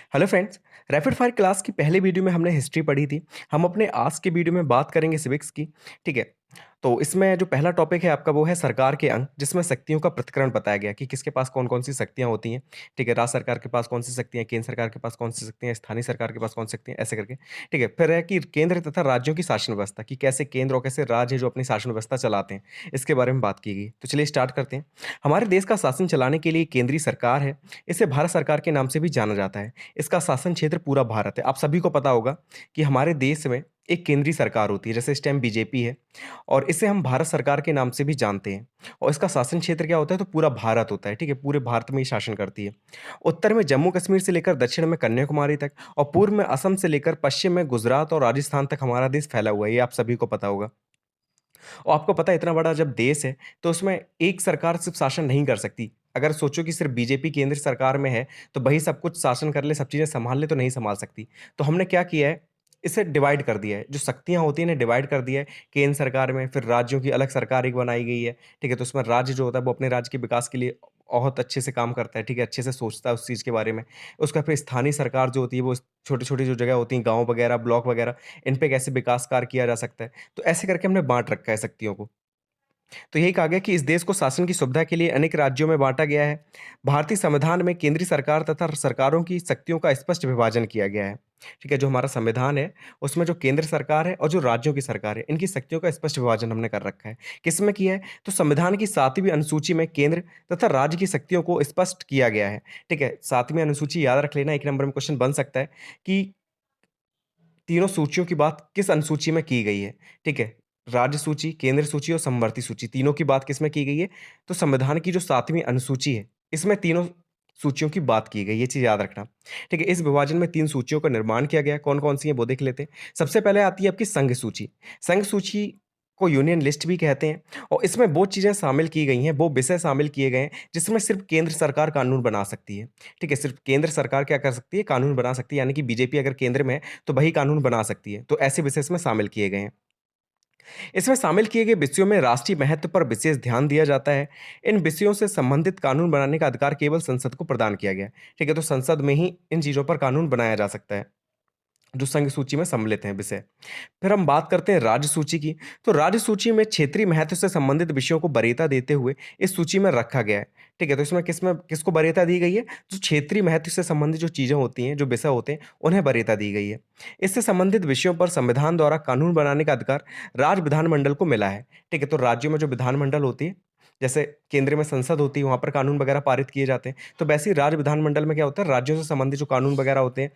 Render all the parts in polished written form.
Hello friends. Rapid fire class की पहले video में हमने हिस्ट्री पढ़ी थी। हम अपने आज के वीडियो में बात करेंगे सिविक्स की। ठीक है। तो इसमें जो पहला टॉपिक है आपका वो है सरकार के अंग, जिसमें शक्तियों का पृथक्करण बताया गया कि किसके पास कौन कौन सी शक्तियां होती हैं। ठीक है, राज्य सरकार के पास कौन सी शक्तियां, केंद्र सरकार के पास कौन सी शक्तियां, स्थानीय सरकार के पास कौन सी शक्तियां, ऐसे करके। ठीक है, फिर है कि केंद्र तथा राज्यों की शासन व्यवस्था, कि कैसे केंद्र और कैसे राज्य जो अपनी शासन व्यवस्था चलाते हैं, इसके बारे में बात की गई। तो चलिए स्टार्ट करते हैं। हमारे देश का शासन चलाने के लिए केंद्रीय सरकार है। इसे भारत सरकार के नाम से भी जाना जाता है। इसका शासन क्षेत्र पूरा भारत है। आप सभी को पता होगा कि हमारे देश में एक केंद्रीय सरकार होती है, जैसे इस टाइम बीजेपी है, और इसे हम भारत सरकार के नाम से भी जानते हैं। और इसका शासन क्षेत्र क्या होता है, तो पूरा भारत होता है। ठीक है, पूरे भारत में ही शासन करती है। उत्तर में जम्मू कश्मीर से लेकर दक्षिण में कन्याकुमारी तक, और पूर्व में असम से लेकर पश्चिम में गुजरात और राजस्थान तक हमारा देश फैला हुआ है। ये आप सभी को पता होगा। और आपको पता है, इतना बड़ा जब देश है तो उसमें एक सरकार सिर्फ शासन नहीं कर सकती। अगर सोचो कि सिर्फ बीजेपी केंद्र सरकार में है तो वही सब कुछ शासन कर ले, सब चीजें संभाल ले, तो नहीं संभाल सकती। तो हमने क्या किया है, इसे डिवाइड कर दिया है। जो शक्तियां होती हैं इन्हें डिवाइड कर दिया है केंद्र सरकार में। फिर राज्यों की अलग सरकार एक बनाई गई है। ठीक है, तो उसमें राज्य जो होता है वो अपने राज्य के विकास के लिए बहुत अच्छे से काम करता है। ठीक है, अच्छे से सोचता है उस चीज़ के बारे में। उसका फिर स्थानीय सरकार जो होती है वो छोटी छोटी जो जगह होती हैं, गांव वगैरह, ब्लॉक वगैरह, इन पे कैसे विकास कार्य किया जा सकता है। तो ऐसे करके हमने बांट रखा है शक्तियों को। तो यही कहा गया कि इस देश को शासन की सुविधा के लिए अनेक राज्यों में बांटा गया है। भारतीय संविधान में केंद्रीय सरकार तथा सरकारों की शक्तियों का स्पष्ट विभाजन किया गया है। ठीक है, जो हमारा संविधान है उसमें जो केंद्र सरकार है और जो राज्यों की सरकार है, इनकी शक्तियों का स्पष्ट विभाजन हमने कर रखा है। किसमें किया है, तो संविधान की 7वीं अनुसूची में केंद्र तथा राज्य की शक्तियों को स्पष्ट किया गया है। ठीक है, 7वीं अनुसूची याद रख लेना, एक नंबर में क्वेश्चन बन सकता है कि तीनों सूचियों की बात किस अनुसूची में की गई है। ठीक है, राज्य सूची, केंद्र सूची और समवर्ती सूची, तीनों की बात किसमें की गई है, तो संविधान की जो 7वीं अनुसूची है इसमें तीनों सूचियों की बात की गई, ये चीज याद रखना। ठीक है, इस विभाजन में 3 सूचियों का निर्माण किया गया है। कौन कौन सी है वो देख लेते हैं। सबसे पहले आती है आपकी संघ सूची। संघ सूची को यूनियन लिस्ट भी कहते हैं, और इसमें वो चीजें शामिल की गई हैं, वो विषय शामिल किए गए हैं जिसमें सिर्फ केंद्र सरकार कानून बना सकती है। ठीक है, सिर्फ केंद्र सरकार क्या कर सकती है, कानून बना सकती है। यानी कि बीजेपी अगर केंद्र में है तो वही कानून बना सकती है। तो ऐसे विषय इसमें शामिल किए गए हैं। इसमें शामिल किए गए विषयों में राष्ट्रीय महत्व पर विशेष ध्यान दिया जाता है। इन विषयों से संबंधित कानून बनाने का अधिकार केवल संसद को प्रदान किया गया है। ठीक है, तो संसद में ही इन चीजों पर कानून बनाया जा सकता है जो संघ सूची में सम्मिलित हैं विषय। फिर हम बात करते हैं राज्य सूची की। तो राज्य सूची में क्षेत्रीय महत्व से संबंधित विषयों को वरीयता देते हुए इस सूची में रखा गया है। ठीक है, तो इसमें किसको वरीयता दी गई है, जो क्षेत्रीय महत्व से संबंधित जो चीजें होती हैं, जो विषय होते हैं, उन्हें वरीयता दी गई है। इससे संबंधित विषयों पर संविधान द्वारा कानून बनाने का अधिकार राज्य विधानमंडल को मिला है। ठीक है, तो राज्यों में जो विधानमंडल होती है, जैसे केंद्र में संसद होती है, वहां पर कानून वगैरह पारित किए जाते हैं, तो वैसे ही राज्य विधानमंडल में क्या होता है, राज्यों से संबंधित जो कानून वगैरह होते हैं,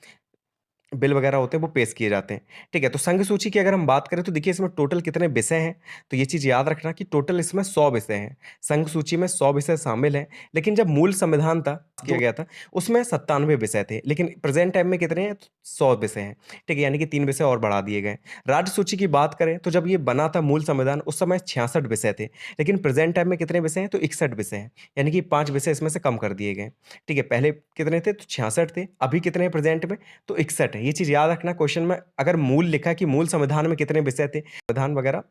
बिल वगैरह होते हैं, वो पेश किए जाते हैं। ठीक है, तो संघ सूची की अगर हम बात करें तो देखिए इसमें टोटल कितने विषय हैं, तो ये चीज़ याद रखना कि टोटल इसमें 100 विषय हैं। संघ सूची में 100 विषय शामिल हैं, लेकिन जब मूल संविधान था किया गया था उसमें 97 विषय थे, लेकिन प्रेजेंट टाइम में कितने हैं, 100 विषय हैं। ठीक है, यानी कि 3 विषय और बढ़ा दिए गए। राज्य सूची की बात करें तो जब ये बना था मूल संविधान उस समय 66 विषय थे, लेकिन प्रेजेंट टाइम में कितने विषय हैं, तो 61 विषय हैं। यानी कि 5 विषय इसमें से कम कर दिए गए। ठीक है, पहले कितने थे, तो 66 थे, अभी कितने हैं प्रेजेंट में, तो 61 है। ये चीज़ याद रखना, क्वेश्चन में अगर मूल लिखा है कि मूल संविधान में कितने विषय थे, संविधान वगैरह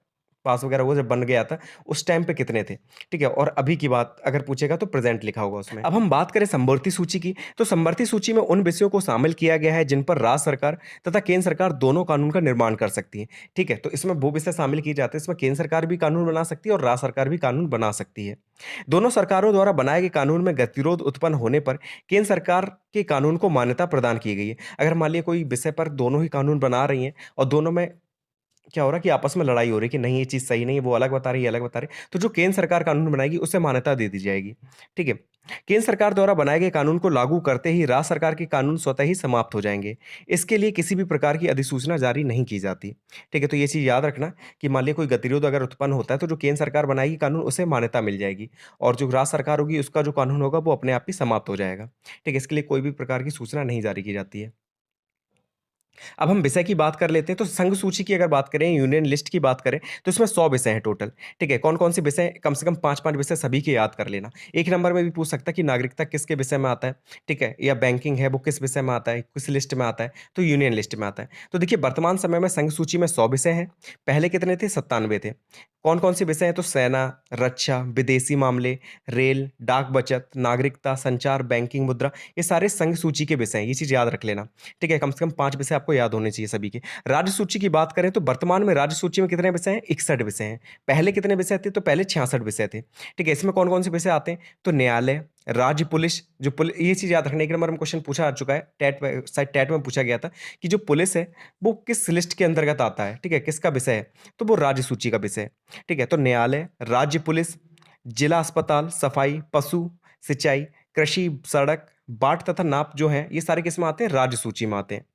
पास वगैरह वो जब बन गया था उस टाइम पे कितने थे। ठीक है, और अभी की बात अगर पूछेगा तो प्रेजेंट लिखा होगा उसमें। अब हम बात करें समवर्ती सूची की, तो समवर्ती सूची में उन विषयों को शामिल किया गया है जिन पर राज्य सरकार तथा केंद्र सरकार दोनों कानून का निर्माण कर सकती है। ठीक है, तो इसमें वो विषय शामिल किए जाते हैं, इसमें केंद्र सरकार भी कानून बना सकती है और राज्य सरकार भी कानून बना सकती है। दोनों सरकारों द्वारा बनाए गए कानून में गतिरोध उत्पन्न होने पर केंद्र सरकार के कानून को मान्यता प्रदान की गई है। अगर मान लिया कोई विषय पर दोनों ही कानून बना रही हैं और दोनों में क्या हो रहा है कि आपस में लड़ाई हो रही है कि नहीं ये चीज़ सही नहीं है, वो अलग बता रही है, ये अलग बता रही है, तो जो केंद्र सरकार कानून बनाएगी उसे मान्यता दे दी जाएगी। ठीक है, केंद्र सरकार द्वारा बनाए गए कानून को लागू करते ही राज्य सरकार के कानून स्वतः ही समाप्त हो जाएंगे। इसके लिए किसी भी प्रकार की अधिसूचना जारी नहीं की जाती। ठीक है, तो ये चीज़ याद रखना कि मान लिया कोई गतिरोध अगर उत्पन्न होता है तो जो केंद्र सरकार बनाएगी कानून उसे मान्यता मिल जाएगी, और जो राज्य सरकार होगी उसका जो कानून होगा वो अपने आप ही समाप्त हो जाएगा। ठीक है, इसके लिए कोई भी प्रकार की सूचना नहीं जारी की जाती है। अब हम विषय की बात कर लेते हैं, तो संघ सूची की अगर बात करें, यूनियन लिस्ट की बात करें, तो इसमें 100 विषय हैं टोटल। ठीक है, कौन-कौन से विषय, कम से कम 5-5 विषय सभी के याद कर लेना। एक नंबर में भी पूछ सकता है कि नागरिकता किसके विषय में आता है, ठीक है? या बैंकिंग है वो किस विषय में आता है, किस लिस्ट में आता है, तो यूनियन लिस्ट में आता है। तो देखिए वर्तमान समय में संघ सूची में 100 विषय हैं, पहले कितने थे? 97 थे। कौन-कौन से विषय हैं? तो सेना, रक्षा, विदेशी मामले, रेल, डाक बचत, नागरिकता, संचार, बैंकिंग, मुद्रा, ये सारे संघ सूची के विषय हैं, ये चीज़ याद रख लेना। ठीक है? कम से कम 5 विषय आपको याद होने चाहिए सभी के। राज्य सूची की बात करें तो वर्तमान में राज्य सूची में कितने विषय हैं? 61 विषय हैं। पहले कितने विषय थे? तो पहले 66 विषय थे। ठीक है? इसमें कौन-कौन से विषय आते हैं? तो न्यायालय, राज्य पुलिस, जो ये चीज़ याद रखना, एक नंबर में क्वेश्चन पूछा आ चुका है, शायद टेट में पूछा गया था कि जो पुलिस है, वो किस लिस्ट के अंतर्गत आता है? ठीक है? किसका विषय है? तो वो राज्य सूची का विषय है। ठीक है? तो न्यायालय, राज्य पुलिस, जिला अस्पताल, सफाई, पशु, सिंचाई, कृषि, सड़क, बाट तथा नाप जो है, ये सारे किसमें आते हैं? राज्य सूची में आते हैं।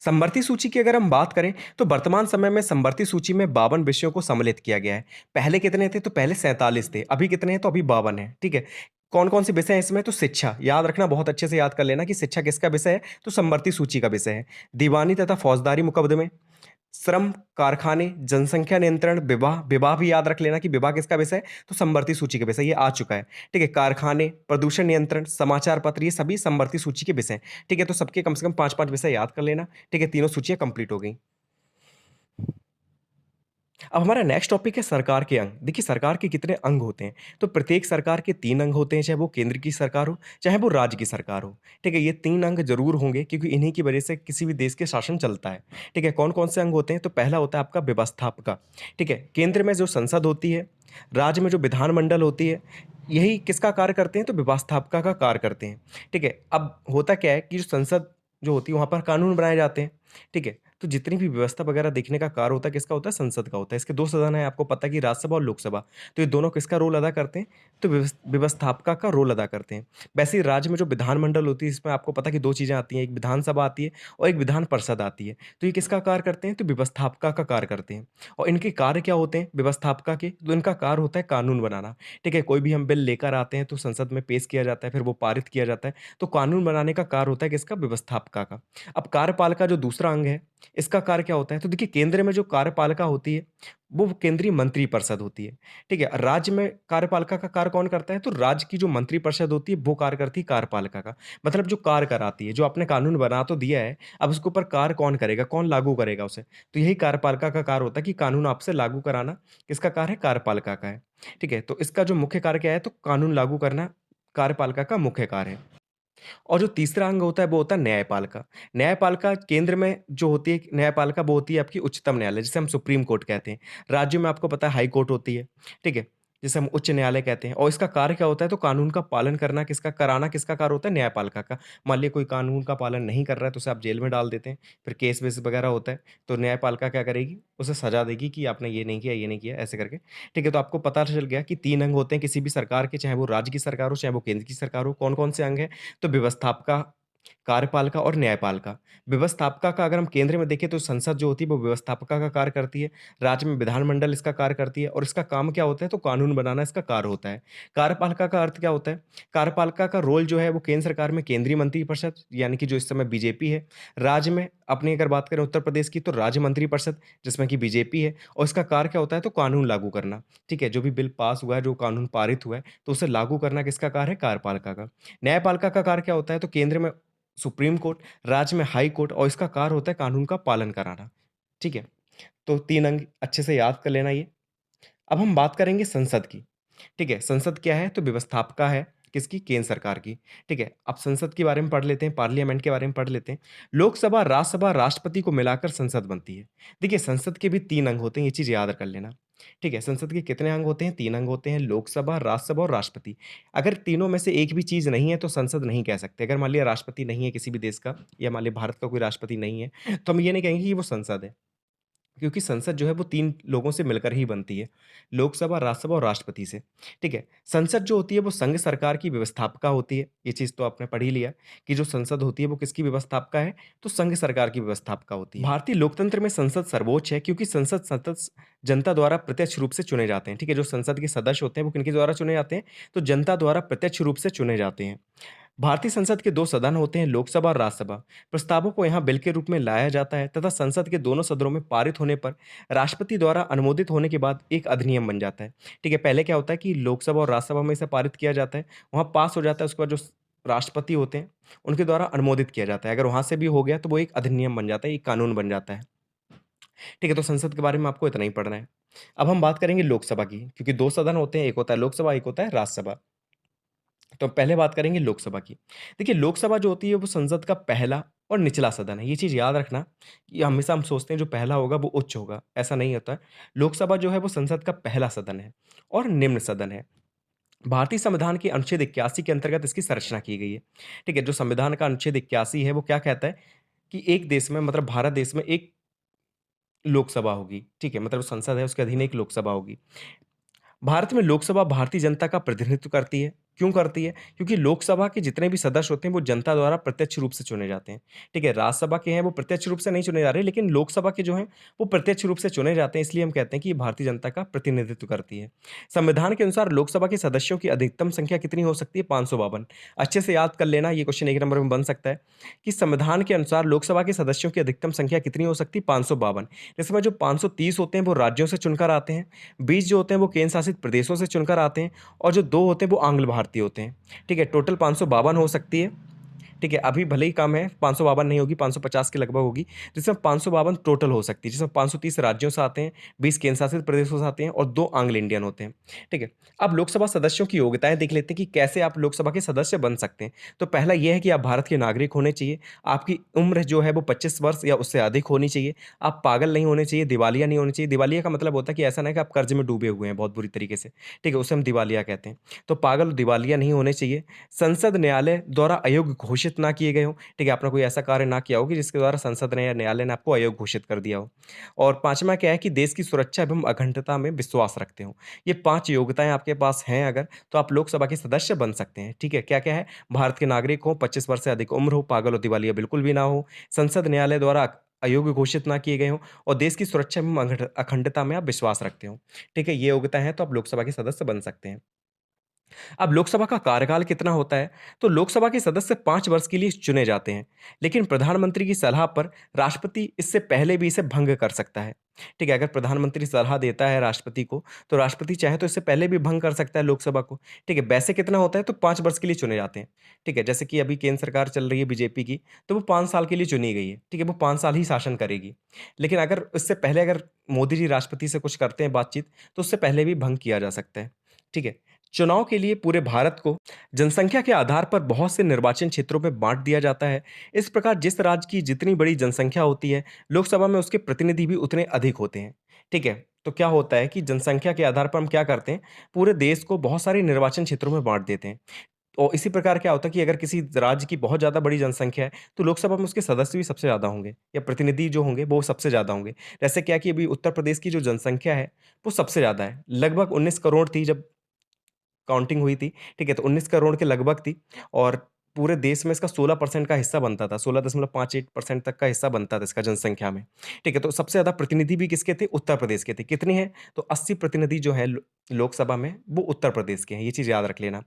समवर्ती सूची की अगर हम बात करें तो वर्तमान समय में समवर्ती सूची में 52 विषयों को सम्मिलित किया गया है। पहले कितने थे? तो पहले 47 थे। अभी कितने हैं? तो अभी 52 हैं। ठीक है? कौन-कौन से विषय हैं इसमें? तो शिक्षा, याद रखना, बहुत अच्छे से याद कर लेना कि शिक्षा किसका विषय है? तो समवर्ती सूची का विषय है। दीवानी तथा फौजदारी मुकदमे, श्रम, कारखाने, जनसंख्या नियंत्रण, विवाह, विवाह भी याद रख लेना कि विवाह किसका विषय है? तो समवर्ती सूची का विषय, ये आ चुका है। ठीक है? कारखाने, प्रदूषण नियंत्रण, समाचार पत्र, ये सभी समवर्ती सूची के विषय हैं। ठीक है? तो सबके कम से कम 5-5 विषय याद कर लेना। ठीक है? तीनों सूचियाँ कंप्लीट हो गई। अब हमारा नेक्स्ट टॉपिक है सरकार के अंग। देखिए सरकार के कितने अंग होते हैं, तो प्रत्येक सरकार के 3 अंग होते हैं, चाहे वो केंद्र की सरकार हो, चाहे वो राज्य की सरकार हो। ठीक है? ये 3 अंग ज़रूर होंगे क्योंकि इन्हीं की वजह से किसी भी देश के शासन चलता है। ठीक है? कौन-कौन से अंग होते हैं? तो पहला होता है आपका व्यवस्थापिका। ठीक है? केंद्र में जो संसद होती है, राज्य में जो विधानमंडल होती है, यही किसका कार्य करते हैं? तो व्यवस्थापिका का कार्य करते हैं। ठीक है? अब होता क्या है कि जो संसद जो होती है वहाँ पर कानून बनाए जाते हैं। ठीक है? तो जितनी भी व्यवस्था वगैरह देखने का कार्य होता है, किसका होता है? संसद का होता है। इसके 2 सदन हैं, आपको पता है कि राज्यसभा और लोकसभा। तो ये दोनों किसका रोल अदा करते हैं? तो व्यवस्थापिका का रोल अदा करते हैं। वैसे ही राज्य में जो विधानमंडल होती है, इसमें आपको पता है कि 2 चीज़ें आती हैं, एक विधानसभा आती है और एक विधान परिषद आती है। तो ये किसका कार्य करते हैं? तो व्यवस्थापिका का कार्य करते हैं। और इनके कार्य क्या होते हैं व्यवस्थापिका के? तो इनका कार्य होता है कानून बनाना। ठीक है? कोई भी हम बिल लेकर आते हैं, तो संसद में पेश किया जाता है, फिर वो पारित किया जाता है। तो कानून बनाने का कार्य होता है किसका? व्यवस्थापिका का। अब कार्यपालिका जो दूसरा अंग है, इसका कार्य क्या होता है? तो देखिए केंद्र में जो कार्यपालिका होती है, वो केंद्रीय मंत्रिपरिषद होती है। ठीक है? राज्य में कार्यपालिका का कार्य कौन करता है? तो राज्य की जो मंत्रिपरिषद होती है, वो कार्य करती है कार्यपालिका का। मतलब जो कार्य कराती है, जो आपने कानून बना तो दिया है, अब उसके ऊपर कार्य कौन करेगा? कौन लागू करेगा उसे? तो यही कार्यपालिका का कार्य होता है कि कानून आपसे लागू कराना किसका कार्य है? कार्यपालिका का है। ठीक है? तो इसका जो मुख्य कार्य क्या है? तो कानून लागू करना कार्यपालिका का मुख्य कार्य है। और जो तीसरा अंग होता है वो होता है न्यायपालिका। न्यायपालिका केंद्र में जो होती है न्यायपालिका वो होती है आपकी उच्चतम न्यायालय जिसे हम सुप्रीम कोर्ट कहते हैं। राज्यों में आपको पता है हाई कोर्ट होती है, ठीक है? जिसे हम उच्च न्यायालय कहते हैं और इसका कार्य क्या होता है तो कानून का पालन करना किसका कराना किसका कार्य होता है न्यायपालिका का। मान लिया कोई कानून का पालन नहीं कर रहा है तो उसे आप जेल में डाल देते हैं, फिर केस वेस वगैरह होता है, तो न्यायपालिका क्या करेगी? उसे सज़ा देगी कि आपने ये नहीं किया ऐसे करके। ठीक है, तो आपको पता चल गया कि 3 अंग होते हैं किसी भी सरकार के, चाहे वो राज्य की सरकार हो, चाहे वो केंद्र की सरकार हो। कौन-कौन से अंग हैं? तो व्यवस्थापिका, कार्यपालिका और न्यायपालिका। व्यवस्थापिका का अगर हम केंद्र में देखें तो संसद जो होती है वो व्यवस्थापिका का कार्य करती है, राज्य में विधानमंडल इसका कार्य करती है और इसका काम क्या होता है तो कानून बनाना इसका कार्य होता है। कार्यपालिका का अर्थ क्या होता है? कार्यपालिका का रोल जो है वो केंद्र सरकार में केंद्रीय मंत्रिपरिषद यानी कि जो इस समय बीजेपी है, राज्य में अपनी अगर बात करें उत्तर प्रदेश की तो राज्य मंत्रिपरिषद जिसमें कि बीजेपी है और इसका कार्य क्या होता है तो कानून लागू करना। ठीक है, जो भी बिल पास हुआ है, जो कानून पारित हुआ है, तो उसे लागू करना किसका कार्य है? कार्यपालिका का। न्यायपालिका का कार्य क्या होता है? तो केंद्र में सुप्रीम कोर्ट, राज्य में हाई कोर्ट और इसका कार्य होता है कानून का पालन कराना। ठीक है? तो 3 अंग अच्छे से याद कर लेना ये। अब हम बात करेंगे संसद की। ठीक है? संसद क्या है? तो व्यवस्थापिका है, किसकी? केंद्र सरकार की। ठीक है? अब संसद के बारे में पढ़ लेते हैं, पार्लियामेंट के बारे में पढ़ लेते हैं। लोकसभा, राज्यसभा, राष्ट्रपति को मिलाकर संसद बनती है। देखिए संसद के भी 3 अंग होते हैं, ये चीज़ याद कर लेना। ठीक है? संसद के कितने अंग होते हैं? 3 अंग होते हैं, लोकसभा, राज्यसभा और राष्ट्रपति। अगर तीनों में से एक भी चीज़ नहीं है तो संसद नहीं कह सकते। अगर मान लिया राष्ट्रपति नहीं है किसी भी देश का या मान लिया भारत का कोई राष्ट्रपति नहीं है, तो हम ये नहीं कहेंगे कि वो संसद है। क्योंकि संसद जो है वो 3 लोगों से मिलकर ही बनती है, लोकसभा, राज्यसभा और राष्ट्रपति से, ठीक है? संसद जो होती है वो संघ सरकार की व्यवस्थापिका होती है, ये चीज़ तो आपने पढ़ ही लिया कि जो संसद होती है वो किसकी व्यवस्थापिका है, तो संघ सरकार की व्यवस्थापिका होती है। भारतीय लोकतंत्र में संसद सर्वोच्च है क्योंकि संसद सदस्य जनता द्वारा प्रत्यक्ष रूप से चुने जाते हैं, ठीक है? जो संसद के सदस्य होते हैं वो किनके द्वारा चुने जाते हैं, तो जनता द्वारा प्रत्यक्ष रूप से चुने जाते हैं। भारतीय संसद के 2 सदन होते हैं, लोकसभा और राज्यसभा। प्रस्तावों को यहाँ बिल के रूप में लाया जाता है तथा संसद के दोनों सदनों में पारित होने पर राष्ट्रपति द्वारा अनुमोदित होने के बाद एक अधिनियम बन जाता है। ठीक है, पहले क्या होता है कि लोकसभा और राज्यसभा में इसे पारित किया जाता है, वहाँ पास हो जाता है, उसके बाद जो राष्ट्रपति होते हैं, उनके द्वारा अनुमोदित किया जाता है। अगर वहाँ से भी हो गया तो वो एक अधिनियम बन जाता है, एक कानून बन जाता है। ठीक है, तो संसद के बारे में आपको इतना ही पढ़ना है। अब हम बात करेंगे लोकसभा की, क्योंकि 2 सदन होते हैं, एक होता है लोकसभा, एक होता है राज्यसभा। तो पहले बात करेंगे लोकसभा की। देखिए, लोकसभा जो होती है वो संसद का पहला और निचला सदन है। ये चीज़ याद रखना कि हमेशा हम सोचते हैं जो पहला होगा वो उच्च होगा, ऐसा नहीं होता है। लोकसभा जो है वो संसद का पहला सदन है और निम्न सदन है। भारतीय संविधान के अनुच्छेद 81 के अंतर्गत इसकी संरचना की गई है। ठीक है, जो संविधान का अनुच्छेद 81 है वो क्या कहता है कि एक देश में, मतलब भारत देश में, एक लोकसभा होगी। ठीक है, मतलब संसद है उसके अधीन एक लोकसभा होगी। भारत में लोकसभा भारतीय जनता का प्रतिनिधित्व करती है। क्यों करती है? क्योंकि लोकसभा के जितने भी सदस्य होते हैं वो जनता द्वारा प्रत्यक्ष रूप से चुने जाते हैं। ठीक है, राज्यसभा के हैं वो प्रत्यक्ष रूप से नहीं चुने जा रहे, लेकिन लोकसभा के जो हैं वो प्रत्यक्ष रूप से चुने जाते हैं, इसलिए हम कहते हैं कि ये भारतीय जनता का प्रतिनिधित्व करती है। संविधान के अनुसार लोकसभा के सदस्यों की अधिकतम संख्या कितनी हो सकती है? 552। अच्छे से याद कर लेना, ये क्वेश्चन 1 नंबर में बन सकता है कि संविधान के अनुसार लोकसभा के सदस्यों की अधिकतम संख्या कितनी हो सकती है? 552। इसमें जो 530 होते हैं वो राज्यों से चुनकर आते हैं, 20 जो होते हैं वो केंद्र शासित प्रदेशों से चुनकर आते हैं और जो 2 होते हैं वो आंग्ल भारतीय होते हैं। ठीक है, टोटल 552 हो सकती है। ठीक है, अभी भले ही कम है, 552 नहीं होगी, 550 के लगभग होगी, जिसमें 552 टोटल हो सकती है, जिसमें 530 राज्यों से आते हैं, 20 केंद्र शासित प्रदेशों से आते हैं और 2 आंग्ल इंडियन होते हैं। ठीक है, अब लोकसभा सदस्यों की योग्यताएँ देख लेते हैं कि कैसे आप लोकसभा के सदस्य बन सकते हैं। तो पहला ये है कि आप भारत के नागरिक होने चाहिए, आपकी उम्र जो है वो 25 वर्ष या उससे अधिक होनी चाहिए, आप पागल नहीं होने चाहिए, दिवालिया नहीं होने चाहिए। दिवालिया का मतलब होता है कि ऐसा नहीं कि आप कर्ज में डूबे हुए हैं बहुत बुरी तरीके से, ठीक है? उसे हम दिवालिया कहते हैं। तो पागल और दिवालिया नहीं होने चाहिए, संसद न्यायालय द्वारा अयोग्य घोषित ना किए गए हों, ठीक है? आपने कोई ऐसा कार्य ना किया हो कि जिसके द्वारा संसद ने या न्यायालय ने आपको अयोग्य घोषित कर दिया हो। और 5वां क्या है कि देश की सुरक्षा एवं अखंडता में विश्वास रखते हों। ये 5 योग्यताएँ आपके पास हैं अगर, तो आप लोकसभा के सदस्य बन सकते हैं, ठीक है? क्या-क्या है? भारत के नागरिक हों, 25 वर्ष से अधिक उम्र हो, पागल और दिवालिया बिल्कुल भी ना हो, संसद न्यायालय द्वारा अयोग्य घोषित ना किए गए हों और देश की सुरक्षा एवं अखंडता में आप विश्वास रखते हो। ठीक है? ये योग्यता है तो आप लोकसभा के सदस्य बन सकते हैं। अब लोकसभा का कार्यकाल कितना होता है? तो लोकसभा के सदस्य 5 वर्ष के लिए चुने जाते हैं, लेकिन प्रधानमंत्री की सलाह पर राष्ट्रपति इससे पहले भी इसे भंग कर सकता है। ठीक है, अगर प्रधानमंत्री सलाह देता है राष्ट्रपति को, तो राष्ट्रपति चाहे तो इससे पहले भी भंग कर सकता है लोकसभा को। ठीक है, वैसे कितना होता है तो 5 वर्ष के लिए चुने जाते हैं। ठीक है, जैसे कि अभी केंद्र सरकार चल रही है बीजेपी की, तो वो 5 साल के लिए चुनी गई है। ठीक है, वो 5 साल ही शासन करेगी। लेकिन अगर इससे पहले अगर मोदी जी राष्ट्रपति से कुछ करते हैं बातचीत, तो उससे पहले भी भंग किया जा सकता है। ठीक है, चुनाव के लिए पूरे भारत को जनसंख्या के आधार पर बहुत से निर्वाचन क्षेत्रों में बांट दिया जाता है। इस प्रकार जिस राज्य की जितनी बड़ी जनसंख्या होती है, लोकसभा में उसके प्रतिनिधि भी उतने अधिक होते हैं। ठीक है? तो क्या होता है कि जनसंख्या के आधार पर हम क्या करते हैं, पूरे देश को बहुत सारे निर्वाचन क्षेत्रों में बाँट देते हैं। और इसी प्रकार क्या होता है कि अगर किसी राज्य की बहुत ज़्यादा बड़ी जनसंख्या है, तो लोकसभा में उसके सदस्य भी सबसे ज़्यादा होंगे या प्रतिनिधि जो होंगे, वो सबसे ज़्यादा होंगे। जैसे क्या कि अभी उत्तर प्रदेश की जो जनसंख्या है, वो सबसे ज़्यादा है। लगभग 19 करोड़ थी जब काउंटिंग हुई थी, ठीक है? तो 19 करोड़ के लगभग थी और पूरे देश में इसका 16% का हिस्सा बनता था, 16.58% तक का हिस्सा बनता था इसका जनसंख्या में, ठीक है? तो सबसे ज़्यादा प्रतिनिधि भी किसके थे? उत्तर प्रदेश के थे। कितने हैं? तो 80 प्रतिनिधि जो हैं लोकसभा में, वो उत्तर प्रदेश के हैं, ये चीज़ याद रख लेना।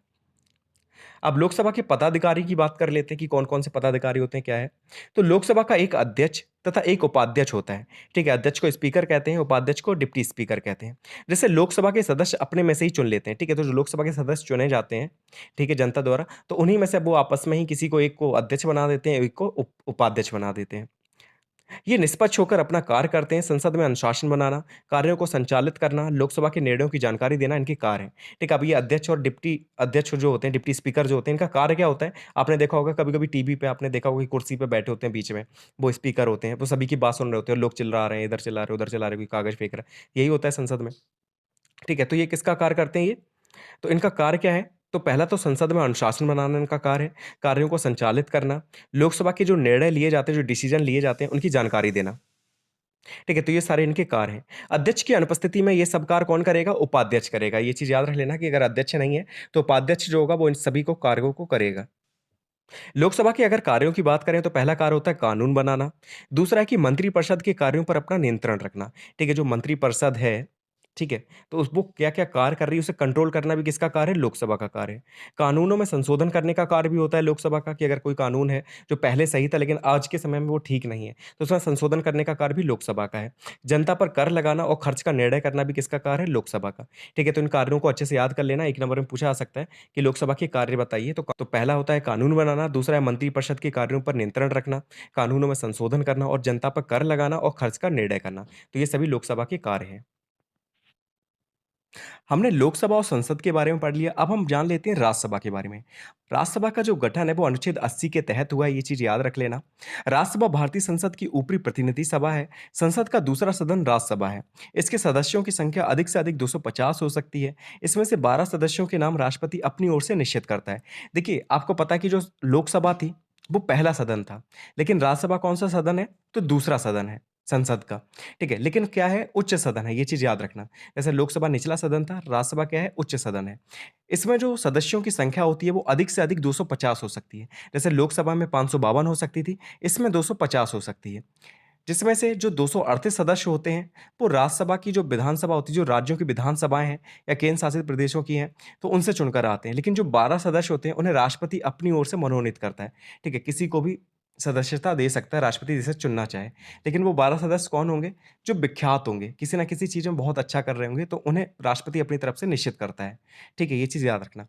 अब लोकसभा के पदाधिकारी की बात कर लेते हैं कि कौन-कौन से पदाधिकारी होते हैं, क्या है? तो लोकसभा का एक अध्यक्ष तथा एक उपाध्यक्ष होता है, ठीक है? अध्यक्ष को स्पीकर कहते हैं, उपाध्यक्ष को डिप्टी स्पीकर कहते हैं। जैसे लोकसभा के सदस्य अपने में से ही चुन लेते हैं, ठीक है? तो जो लोकसभा के सदस्य चुने जाते हैं, ठीक है, जनता द्वारा, तो उन्हीं में से वो आपस में ही किसी को एक को अध्यक्ष बना देते हैं, एक को उपाध्यक्ष बना देते हैं। ये निष्पक्ष होकर अपना कार्य करते हैं, संसद में अनुशासन बनाना, कार्यों को संचालित करना, लोकसभा के निर्णयों की जानकारी देना इनके कार्य हैं। ठीक है, अब ये अध्यक्ष और डिप्टी अध्यक्ष जो होते हैं, डिप्टी स्पीकर जो होते हैं, इनका कार्य क्या होता है? आपने देखा होगा कभी-कभी टीवी पे आपने देखा होगा कि कुर्सी पे बैठे होते हैं बीच में, वो स्पीकर होते हैं, वो सभी की बात सुन रहे होते हैं, लोग चिल्ला रहे हैं, इधर चिल्ला रहे हैं, उधर चिल्ला रहे हैं, कोई कागज़ फेंक रहा है, यही होता है संसद में। ठीक है, तो ये किसका कार्य करते हैं ये? तो इनका कार्य क्या है? तो पहला तो संसद में अनुशासन बनाना इनका कार्य है, कार्यों को संचालित करना, लोकसभा के जो निर्णय लिए जाते हैं, जो डिसीजन लिए जाते हैं, उनकी जानकारी देना। ठीक है, तो ये सारे इनके कार्य हैं। अध्यक्ष की अनुपस्थिति में ये सब कार्य कौन करेगा? उपाध्यक्ष करेगा। ये चीज़ याद रख लेना कि अगर अध्यक्ष नहीं है, तो उपाध्यक्ष जो होगा वो इन सभी को कार्यों को करेगा। लोकसभा के अगर कार्यों की बात करें तो पहला कार्य होता है कानून बनाना, दूसरा है कि मंत्रिपरिषद के कार्यों पर अपना नियंत्रण रखना। ठीक है, जो मंत्रिपरिषद है, ठीक है, तो वो क्या-क्या कार्य कर रही है उसे कंट्रोल करना भी किसका कार्य है? लोकसभा का कार्य है। कानूनों में संशोधन करने का कार्य भी होता है लोकसभा का कि अगर कोई कानून है जो पहले सही था लेकिन आज के समय में वो ठीक नहीं है, तो उसमें संशोधन करने का कार्य भी लोकसभा का है। जनता पर कर लगाना और खर्च का निर्णय करना भी किसका कार्य है? लोकसभा का। ठीक है, तो इन कार्यों को अच्छे से याद कर लेना, 1 नंबर में पूछा जा सकता है कि लोकसभा के कार्य बताइए। तो पहला होता है कानून बनाना, दूसरा है मंत्रिपरिषद के कार्यों पर नियंत्रण रखना, कानूनों में संशोधन करना और जनता पर कर लगाना और खर्च का निर्णय करना। तो ये सभी लोकसभा के कार्य हैं। हमने लोकसभा और संसद के बारे में पढ़ लिया, अब हम जान लेते हैं राज्यसभा के बारे में। राज्यसभा का जो गठन है वो अनुच्छेद 80 के तहत हुआ है, ये चीज़ याद रख लेना। राज्यसभा भारतीय संसद की ऊपरी प्रतिनिधि सभा है। संसद का दूसरा सदन राज्यसभा है। इसके सदस्यों की संख्या अधिक से अधिक 250 हो सकती है। इसमें से 12 सदस्यों के नाम राष्ट्रपति अपनी ओर से निश्चित करता है। देखिए, आपको पता है कि जो लोकसभा थी, वो पहला सदन था, लेकिन राज्यसभा कौन-सा सदन है? तो दूसरा सदन है संसद का, ठीक है? लेकिन क्या है? उच्च सदन है, ये चीज़ याद रखना। जैसे लोकसभा निचला सदन था, राज्यसभा क्या है? उच्च सदन है। इसमें जो सदस्यों की संख्या होती है वो अधिक से अधिक 250 हो सकती है। जैसे लोकसभा में 552 हो सकती थी, इसमें 250 हो सकती है। जिसमें से जो 238 सदस्य होते हैं, वो राज्यसभा की जो विधानसभा होती है, जो राज्यों की विधानसभाएँ हैं या केंद्र शासित प्रदेशों की हैं, तो उनसे चुनकर आते हैं। लेकिन जो 12 सदस्य होते हैं, उन्हें राष्ट्रपति अपनी ओर से मनोनीत करता है। ठीक है? किसी को भी सदस्यता दे सकता है, राष्ट्रपति जिसे चुनना चाहे। लेकिन वो 12 सदस्य कौन होंगे? जो विख्यात होंगे, किसी न किसी चीज़ में बहुत अच्छा कर रहे होंगे, तो उन्हें राष्ट्रपति अपनी तरफ से निश्चित करता है। ठीक है? ये चीज़ याद रखना।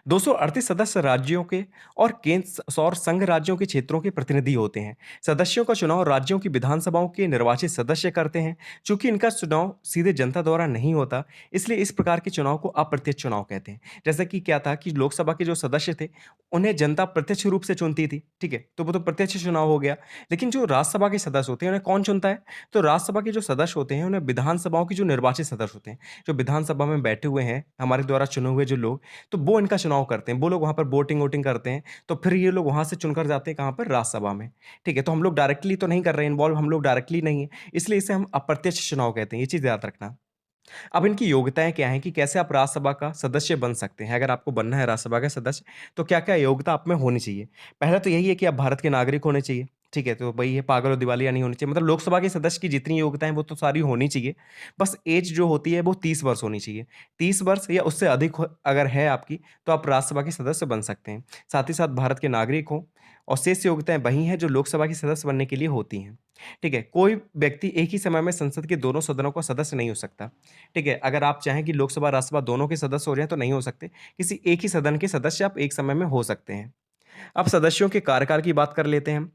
238 सदस्य राज्यों के और केंद्र और संघ राज्यों के क्षेत्रों के प्रतिनिधि होते हैं। सदस्यों का चुनाव राज्यों की विधानसभाओं के निर्वाचित सदस्य करते हैं। चूंकि इनका चुनाव सीधे जनता द्वारा नहीं होता, इसलिए इस प्रकार के चुनाव को अप्रत्यक्ष चुनाव कहते हैं। जैसे कि क्या था कि लोकसभा के जो सदस्य थे, उन्हें जनता प्रत्यक्ष रूप से चुनती थी, ठीक है? तो वो तो प्रत्यक्ष चुनाव हो गया। लेकिन जो राज्यसभा के सदस्य होते हैं, उन्हें कौन चुनता है? तो राज्यसभा के जो सदस्य होते हैं, उन्हें विधानसभाओं की जो निर्वाचित सदस्य होते हैं, जो विधानसभा में बैठे हुए हैं, हमारे द्वारा चुने हुए जो लोग, तो वो इनका चुनाव करते हैं। वो लोग वहाँ पर वोटिंग-वोटिंग करते हैं, तो फिर ये लोग वहाँ से चुनकर जाते हैं कहाँ पर? राज्यसभा में, ठीक है? तो हम लोग डायरेक्टली तो नहीं कर रहे हैं इन्वॉल्व, हम लोग डायरेक्टली नहीं है, इसलिए इसे हम अप्रत्यक्ष चुनाव कहते हैं, ये चीज़ याद रखना। अब इनकी योग्यताएँ क्या हैं कि कैसे आप राज्यसभा का सदस्य बन सकते हैं? अगर आपको बनना है राज्यसभा का सदस्य, तो क्या-क्या योग्यता आप में होनी चाहिए? पहला तो यही है कि आप भारत के नागरिक होने चाहिए, ठीक है? तो वही है, पागल और दिवालिया नहीं होनी चाहिए। मतलब लोकसभा के सदस्य की जितनी योग्यताएँ हैं, वो तो सारी होनी चाहिए। बस ऐज जो होती है, वो 30 वर्ष होनी चाहिए। 30 वर्ष या उससे अधिक हो अगर है आपकी, तो आप राज्यसभा के सदस्य बन सकते हैं। साथ ही साथ भारत के नागरिक हों और शेष योग्यताएँ वही हैं, जो लोकसभा के सदस्य बनने के लिए होती हैं। ठीक है? कोई व्यक्ति एक ही समय में संसद के दोनों सदनों का सदस्य नहीं हो सकता। ठीक है? अगर आप चाहें कि लोकसभा, राज्यसभा दोनों के सदस्य हो जाएँ तो नहीं हो सकते। किसी एक ही सदन के सदस्य आप एक समय में हो सकते हैं। अब सदस्यों के कार्यकाल की बात कर लेते हैं हम।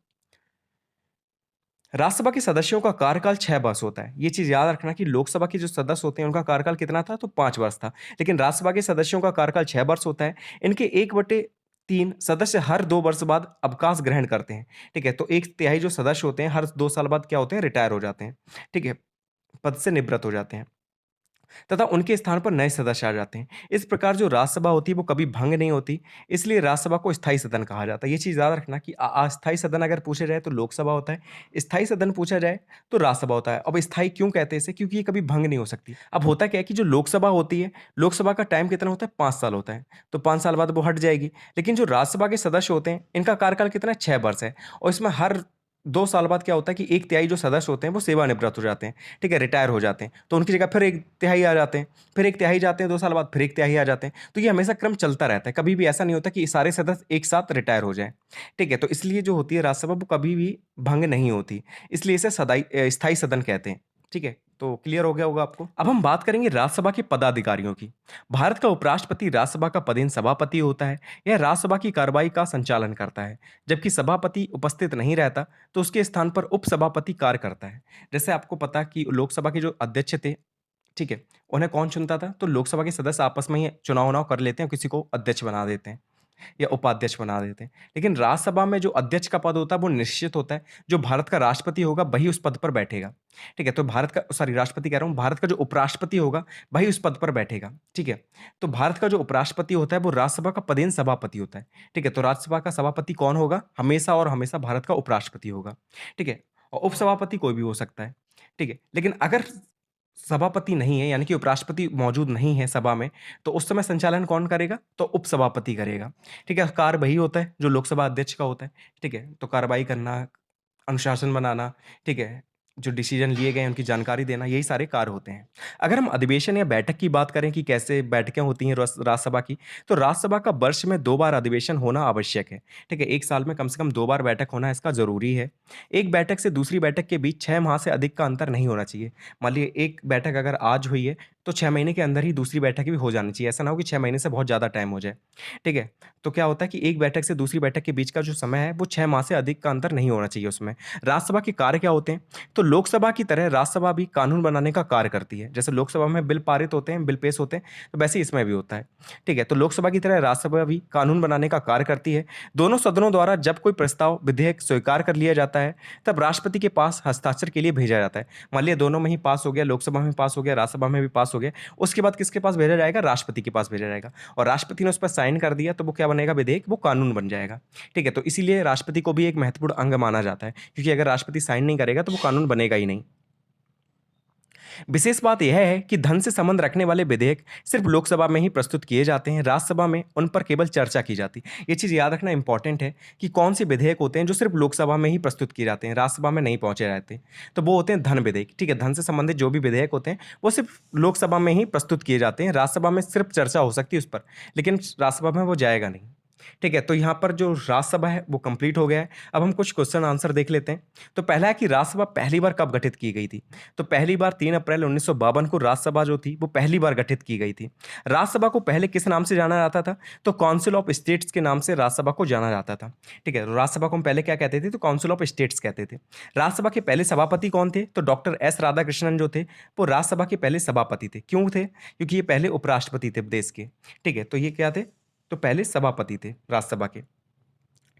राज्यसभा के सदस्यों का कार्यकाल 6 वर्ष होता है। ये चीज़ याद रखना कि लोकसभा के जो सदस्य होते हैं उनका कार्यकाल कितना था? तो 5 वर्ष था। लेकिन राज्यसभा के सदस्यों का कार्यकाल 6 वर्ष होता है। इनके 1/3 सदस्य हर 2 वर्ष बाद अवकाश ग्रहण करते हैं। ठीक है? तो 1/3 जो सदस्य होते हैं हर 2 साल बाद क्या होते हैं? रिटायर हो जाते हैं। ठीक है? पद से निवृत्त हो जाते हैं। तथा उनके स्थान पर नए सदस्य आ जाते हैं। इस प्रकार जो राज्यसभा होती है वो कभी भंग नहीं होती, इसलिए राज्यसभा को स्थायी सदन कहा जाता है। ये चीज़ याद रखना कि अस्थायी सदन अगर पूछा जाए तो लोकसभा होता है, स्थायी सदन पूछा जाए तो राज्यसभा होता है। अब स्थायी क्यों कहते हैं इसे? क्योंकि ये कभी भंग नहीं हो सकती। अब होता क्या है कि जो लोकसभा होती है, लोकसभा का टाइम कितना होता है? 5 साल होता है, तो 5 साल बाद वो हट जाएगी। लेकिन जो राज्यसभा के सदस्य होते हैं, इनका कार्यकाल कितना है? 6 वर्ष है और इसमें हर 2 साल बाद क्या होता है कि 1/3 जो सदस्य होते हैं वो सेवानिवृत्त हो जाते हैं, ठीक है? रिटायर हो जाते हैं, तो उनकी जगह फिर 1/3 आ जाते हैं। फिर 1/3 जाते हैं 2 साल बाद, फिर 1/3 आ जाते हैं। तो ये हमेशा क्रम चलता रहता है, कभी भी ऐसा नहीं होता कि सारे सदस्य एक साथ रिटायर हो जाएँ, ठीक है? तो इसलिए जो होती है राज्यसभा वो कभी भी भंग नहीं होती, इसलिए इसे स्थायी सदन कहते हैं, ठीक है? तो क्लियर हो गया होगा आपको। अब हम बात करेंगे राज्यसभा के पदाधिकारियों की। भारत का उपराष्ट्रपति राज्यसभा का पदेन सभापति होता है, यह राज्यसभा की कार्रवाई का संचालन करता है। जबकि सभापति उपस्थित नहीं रहता, तो उसके स्थान पर उपसभापति कार्य करता है। जैसे आपको पता कि लोकसभा के जो अध्यक्ष थे, ठीक है? उन्हें कौन चुनता था? तो लोकसभा के सदस्य आपस में ही चुनाव-वुनाव कर लेते हैं, किसी को अध्यक्ष बना देते हैं या उपाध्यक्ष बना देते हैं। लेकिन राज्यसभा में जो अध्यक्ष का पद होता है, वो निश्चित होता है। जो भारत का राष्ट्रपति होगा, वही उस पद पर बैठेगा। ठीक है? तो भारत का, सॉरी, राष्ट्रपति कह रहा हूँ, भारत का जो उपराष्ट्रपति होगा, वही उस पद पर बैठेगा। ठीक है? तो भारत का जो उपराष्ट्रपति होता है, वो राज्यसभा का पदेन सभापति होता है। ठीक है? तो राज्यसभा का सभापति कौन होगा? हमेशा और हमेशा भारत का उपराष्ट्रपति होगा। ठीक है? और उपसभापति कोई भी हो सकता है। ठीक है? लेकिन अगर सभापति नहीं है, यानी कि उपराष्ट्रपति मौजूद नहीं है सभा में, तो उस समय संचालन कौन करेगा? तो उपसभापति करेगा। ठीक है? कार्य वही होता है जो लोकसभा अध्यक्ष का होता है। ठीक है? तो कार्रवाई करना, अनुशासन बनाना, ठीक है? जो डिसीजन लिए गए हैं उनकी जानकारी देना, यही सारे कार्य होते हैं। अगर हम अधिवेशन या बैठक की बात करें कि कैसे बैठकें होती हैं राज्यसभा की, तो राज्यसभा का वर्ष में 2 बार अधिवेशन होना आवश्यक है। ठीक है? 1 साल में कम से कम 2 बार बैठक होना इसका ज़रूरी है। एक बैठक से दूसरी बैठक के बीच 6 माह से अधिक का अंतर नहीं होना चाहिए। मान लीजिए एक बैठक अगर आज हुई है, तो 6 महीने के अंदर ही दूसरी बैठक भी हो जानी चाहिए। ऐसा ना हो कि 6 महीने से बहुत ज़्यादा टाइम हो जाए, ठीक है? तो क्या होता है कि एक बैठक से दूसरी बैठक के बीच का जो समय है, वो 6 माह से अधिक का अंतर नहीं होना चाहिए उसमें। राज्यसभा के कार्य क्या होते हैं? तो लोकसभा की तरह राज्यसभा भी कानून बनाने का कार्य करती है। जैसे लोकसभा में बिल पारित होते हैं, बिल पेश होते हैं, तो वैसे ही इसमें भी होता है, ठीक है? तो लोकसभा की तरह राज्यसभा भी कानून बनाने का कार्य करती है। दोनों सदनों द्वारा जब कोई प्रस्ताव, विधेयक स्वीकार कर लिया जाता है, तब राष्ट्रपति के पास हस्ताक्षर के लिए भेजा जाता है। मान लिया दोनों में ही पास हो गया, लोकसभा में पास हो गया, राज्यसभा में भी पास हो गया, उसके बाद किसके पास भेजा जाएगा? राष्ट्रपति के पास भेजा जाएगा, और राष्ट्रपति ने उस पर साइन कर दिया तो वो क्या बनेगा? विधेयक, वो कानून बन जाएगा, ठीक है? तो इसीलिए राष्ट्रपति को भी एक महत्वपूर्ण अंग माना जाता है, क्योंकि अगर राष्ट्रपति साइन नहीं करेगा तो वो कानून बनेगा ही नहीं। विशेष बात यह है कि धन से संबंध रखने वाले विधेयक सिर्फ लोकसभा में ही प्रस्तुत किए जाते हैं, राज्यसभा में उन पर केवल चर्चा की जाती है। ये चीज़ याद रखना इंपॉर्टेंट है कि कौन से विधेयक होते हैं जो सिर्फ लोकसभा में ही प्रस्तुत किए जाते हैं, राज्यसभा में नहीं पहुंचे रहते। तो वो होते हैं धन विधेयक, ठीक है? धन से संबंधित जो भी विधेयक होते हैं वो सिर्फ लोकसभा में ही प्रस्तुत किए जाते हैं, राज्यसभा में सिर्फ चर्चा हो सकती है उस पर, लेकिन राज्यसभा में वो जाएगा नहीं, ठीक है? तो यहाँ पर जो राज्यसभा है वो कंप्लीट हो गया है। अब हम कुछ क्वेश्चन आंसर देख लेते हैं। तो पहला है कि राज्यसभा पहली बार कब गठित की गई थी? तो पहली बार 3 अप्रैल 1952 को राज्यसभा जो थी वो पहली बार गठित की गई थी। राज्यसभा को पहले किस नाम से जाना जाता था? तो काउंसिल ऑफ स्टेट्स के नाम से राज्यसभा को जाना जाता था, ठीक है? तो राज्यसभा को हम पहले क्या कहते थे? तो काउंसिल ऑफ स्टेट्स कहते थे। राज्यसभा के पहले सभापति कौन थे? तो डॉक्टर एस राधाकृष्णन जो थे वो राज्यसभा के पहले सभापति थे। क्यों थे? क्योंकि ये पहले उपराष्ट्रपति थे देश के, ठीक है? तो ये क्या थे? तो पहले सभापति थे राज्यसभा के,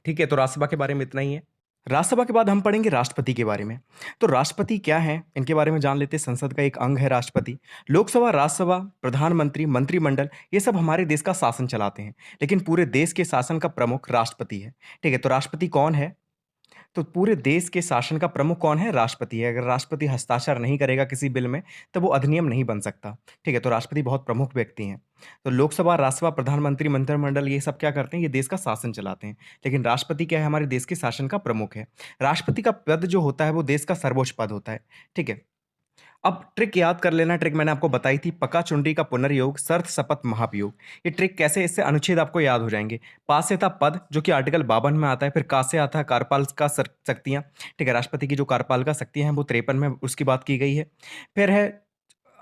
ठीक है? तो राज्यसभा के बारे में इतना ही है। राज्यसभा के बाद हम पढ़ेंगे राष्ट्रपति के बारे में। तो राष्ट्रपति क्या है, इनके बारे में जान लेते हैं। संसद का एक अंग है राष्ट्रपति। लोकसभा, राज्यसभा, प्रधानमंत्री, मंत्रिमंडल, ये सब हमारे देश का शासन चलाते हैं, लेकिन पूरे देश के शासन का प्रमुख राष्ट्रपति है, ठीक है? तो राष्ट्रपति कौन है? तो पूरे देश के शासन का प्रमुख कौन है? राष्ट्रपति है। अगर राष्ट्रपति हस्ताक्षर नहीं करेगा किसी बिल में, तो वो अधिनियम नहीं बन सकता, ठीक है? तो राष्ट्रपति बहुत प्रमुख व्यक्ति हैं। तो लोकसभा, राज्यसभा, प्रधानमंत्री, मंत्रिमंडल, ये सब क्या करते हैं? ये देश का शासन चलाते हैं, लेकिन राष्ट्रपति क्या है? हमारे देश के शासन का प्रमुख है। राष्ट्रपति का पद जो होता है वो देश का सर्वोच्च पद होता है, ठीक है? अब ट्रिक याद कर लेना। ट्रिक मैंने आपको बताई थी, पका चुनरी का पुनर्योग, शर्त शपथ महाभियोग। ये ट्रिक कैसे? इससे अनुच्छेद आपको याद हो जाएंगे। पास से था पद, जो कि आर्टिकल 52 में आता है। फिर का से आता है कार्यपाल का शक्तियां, ठीक है? राष्ट्रपति की जो कार्यपाल का शक्तियां हैं वो 53 में उसकी बात की गई है। फिर है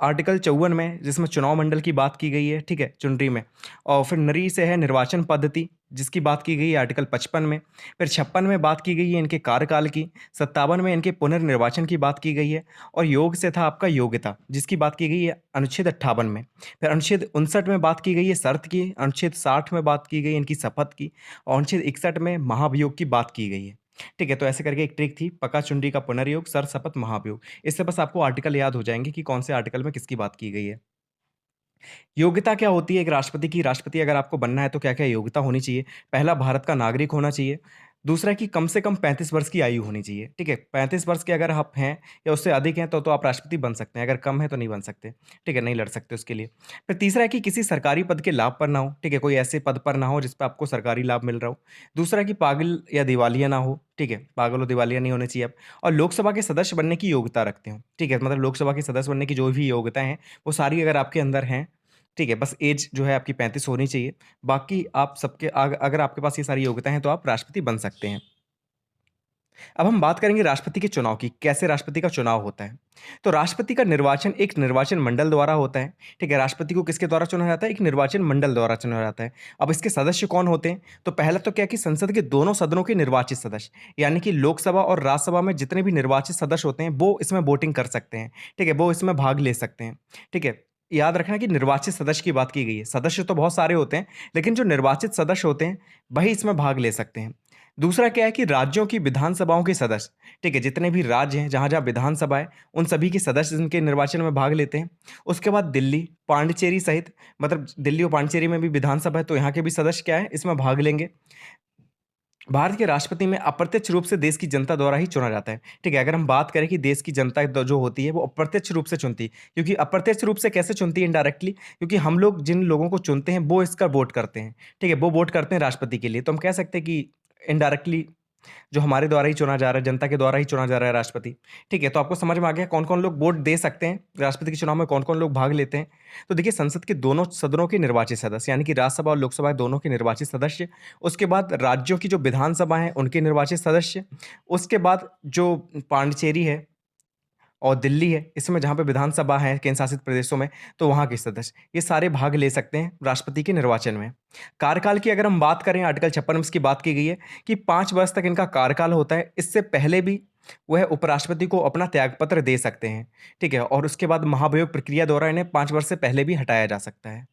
आर्टिकल 54 में, जिसमें चुनाव मंडल की बात की गई है, ठीक है? चुनरी में। और फिर नरी से है निर्वाचन पद्धति, जिसकी बात की गई है आर्टिकल 55 में। फिर 56 में बात की गई है इनके कार्यकाल की। 57 में इनके पुनर्निर्वाचन की बात की गई है। और योग से था आपका योग्यता, जिसकी बात की गई है अनुच्छेद 58 में। फिर अनुच्छेद 59 में बात की गई है शर्त की। अनुच्छेद 60 में बात की गई इनकी शपथ की। और अनुच्छेद 61 में महाभियोग की बात की गई है, ठीक है? तो ऐसे करके एक ट्रिक थी, पका चुनरी का पुनर्योग, शर्त शपथ महाभियोग। इससे बस आपको आर्टिकल याद हो जाएंगे कि कौन से आर्टिकल में किसकी बात की गई है। योग्यता क्या होती है एक राष्ट्रपति की? राष्ट्रपति अगर आपको बनना है तो क्या-क्या योग्यता होनी चाहिए? पहला, भारत का नागरिक होना चाहिए। दूसरा कि कम से कम 35 वर्ष की आयु होनी चाहिए, ठीक है? 35 वर्ष के अगर आप हैं या उससे अधिक हैं तो आप राष्ट्रपति बन सकते हैं। अगर कम है तो नहीं बन सकते, ठीक है? नहीं लड़ सकते उसके लिए। फिर तीसरा है कि किसी सरकारी पद के लाभ पर ना हो, ठीक है? कोई ऐसे पद पर ना हो जिस पे आपको सरकारी लाभ मिल रहा हो। दूसरा कि पागल या दिवालिया ना हो, ठीक है? पागल और दिवालिया नहीं होने चाहिए आप। और लोकसभा के सदस्य बनने की योग्यता रखते हो, ठीक है? मतलब लोकसभा के सदस्य बनने की जो भी योग्यताएँ हैं, वो सारी अगर आपके अंदर हैं, ठीक है? बस एज जो है आपकी 35 होनी चाहिए। बाकी आप सबके अगर आपके पास ये सारी योग्यताएँ हैं तो आप राष्ट्रपति बन सकते हैं। अब हम बात करेंगे राष्ट्रपति के चुनाव की, कैसे राष्ट्रपति का चुनाव होता है। तो राष्ट्रपति का निर्वाचन एक निर्वाचन मंडल द्वारा होता है, ठीक है? राष्ट्रपति को किसके द्वारा चुना जाता है? एक निर्वाचन मंडल द्वारा चुना जाता है। अब इसके सदस्य कौन होते हैं? तो पहला तो क्या कि संसद के दोनों सदनों के निर्वाचित सदस्य, यानी कि लोकसभा और राज्यसभा में जितने भी निर्वाचित सदस्य होते हैं वो इसमें वोटिंग कर सकते हैं, ठीक है? वो इसमें भाग ले सकते हैं, ठीक है? याद रखना कि निर्वाचित सदस्य की बात की गई है। सदस्य तो बहुत सारे होते हैं, लेकिन जो निर्वाचित सदस्य होते हैं वही इसमें भाग ले सकते हैं। दूसरा क्या है कि राज्यों की विधानसभाओं के सदस्य, ठीक है? जितने भी राज्य हैं, जहाँ-जहाँ विधानसभा है, उन सभी के सदस्य इनके निर्वाचन में भाग लेते हैं। उसके बाद दिल्ली, पांडिचेरी सहित, मतलब दिल्ली और पांडिचेरी में भी विधानसभा है, तो यहाँ के भी सदस्य क्या है? इसमें भाग लेंगे। भारत के राष्ट्रपति में अप्रत्यक्ष रूप से देश की जनता द्वारा ही चुना जाता है, ठीक है? अगर हम बात करें कि देश की जनता जो होती है वो अप्रत्यक्ष रूप से चुनती है, क्योंकि अप्रत्यक्ष रूप से कैसे चुनती है? इनडायरेक्टली, क्योंकि हम लोग जिन लोगों को चुनते हैं वो इसका वोट करते हैं, ठीक है? वो वोट करते हैं राष्ट्रपति के लिए, तो हम कह सकते हैं कि इनडायरेक्टली जो हमारे द्वारा ही चुना जा रहा है, जनता के द्वारा ही चुना जा रहा है राष्ट्रपति, ठीक है? तो आपको समझ में आ गया कौन-कौन लोग वोट दे सकते हैं, राष्ट्रपति के चुनाव में कौन-कौन लोग भाग लेते हैं। तो देखिए, संसद के दोनों सदनों के निर्वाचित सदस्य, यानी कि राज्यसभा और लोकसभा दोनों के निर्वाचित सदस्य, उसके बाद राज्यों की जो विधानसभा है उनके निर्वाचित सदस्य, उसके बाद जो पांडिचेरी है और दिल्ली है, इसमें जहाँ पे विधानसभा है केंद्र शासित प्रदेशों में, तो वहाँ के सदस्य ये सारे भाग ले सकते हैं राष्ट्रपति के निर्वाचन में। कार्यकाल की अगर हम बात करें, आर्टिकल 56 में इसकी बात की गई है कि 5 वर्ष तक इनका कार्यकाल होता है। इससे पहले भी वह उपराष्ट्रपति को अपना त्यागपत्र दे सकते हैं, ठीक है? और उसके बाद महाभियोग प्रक्रिया द्वारा इन्हें 5 वर्ष से पहले भी हटाया जा सकता है।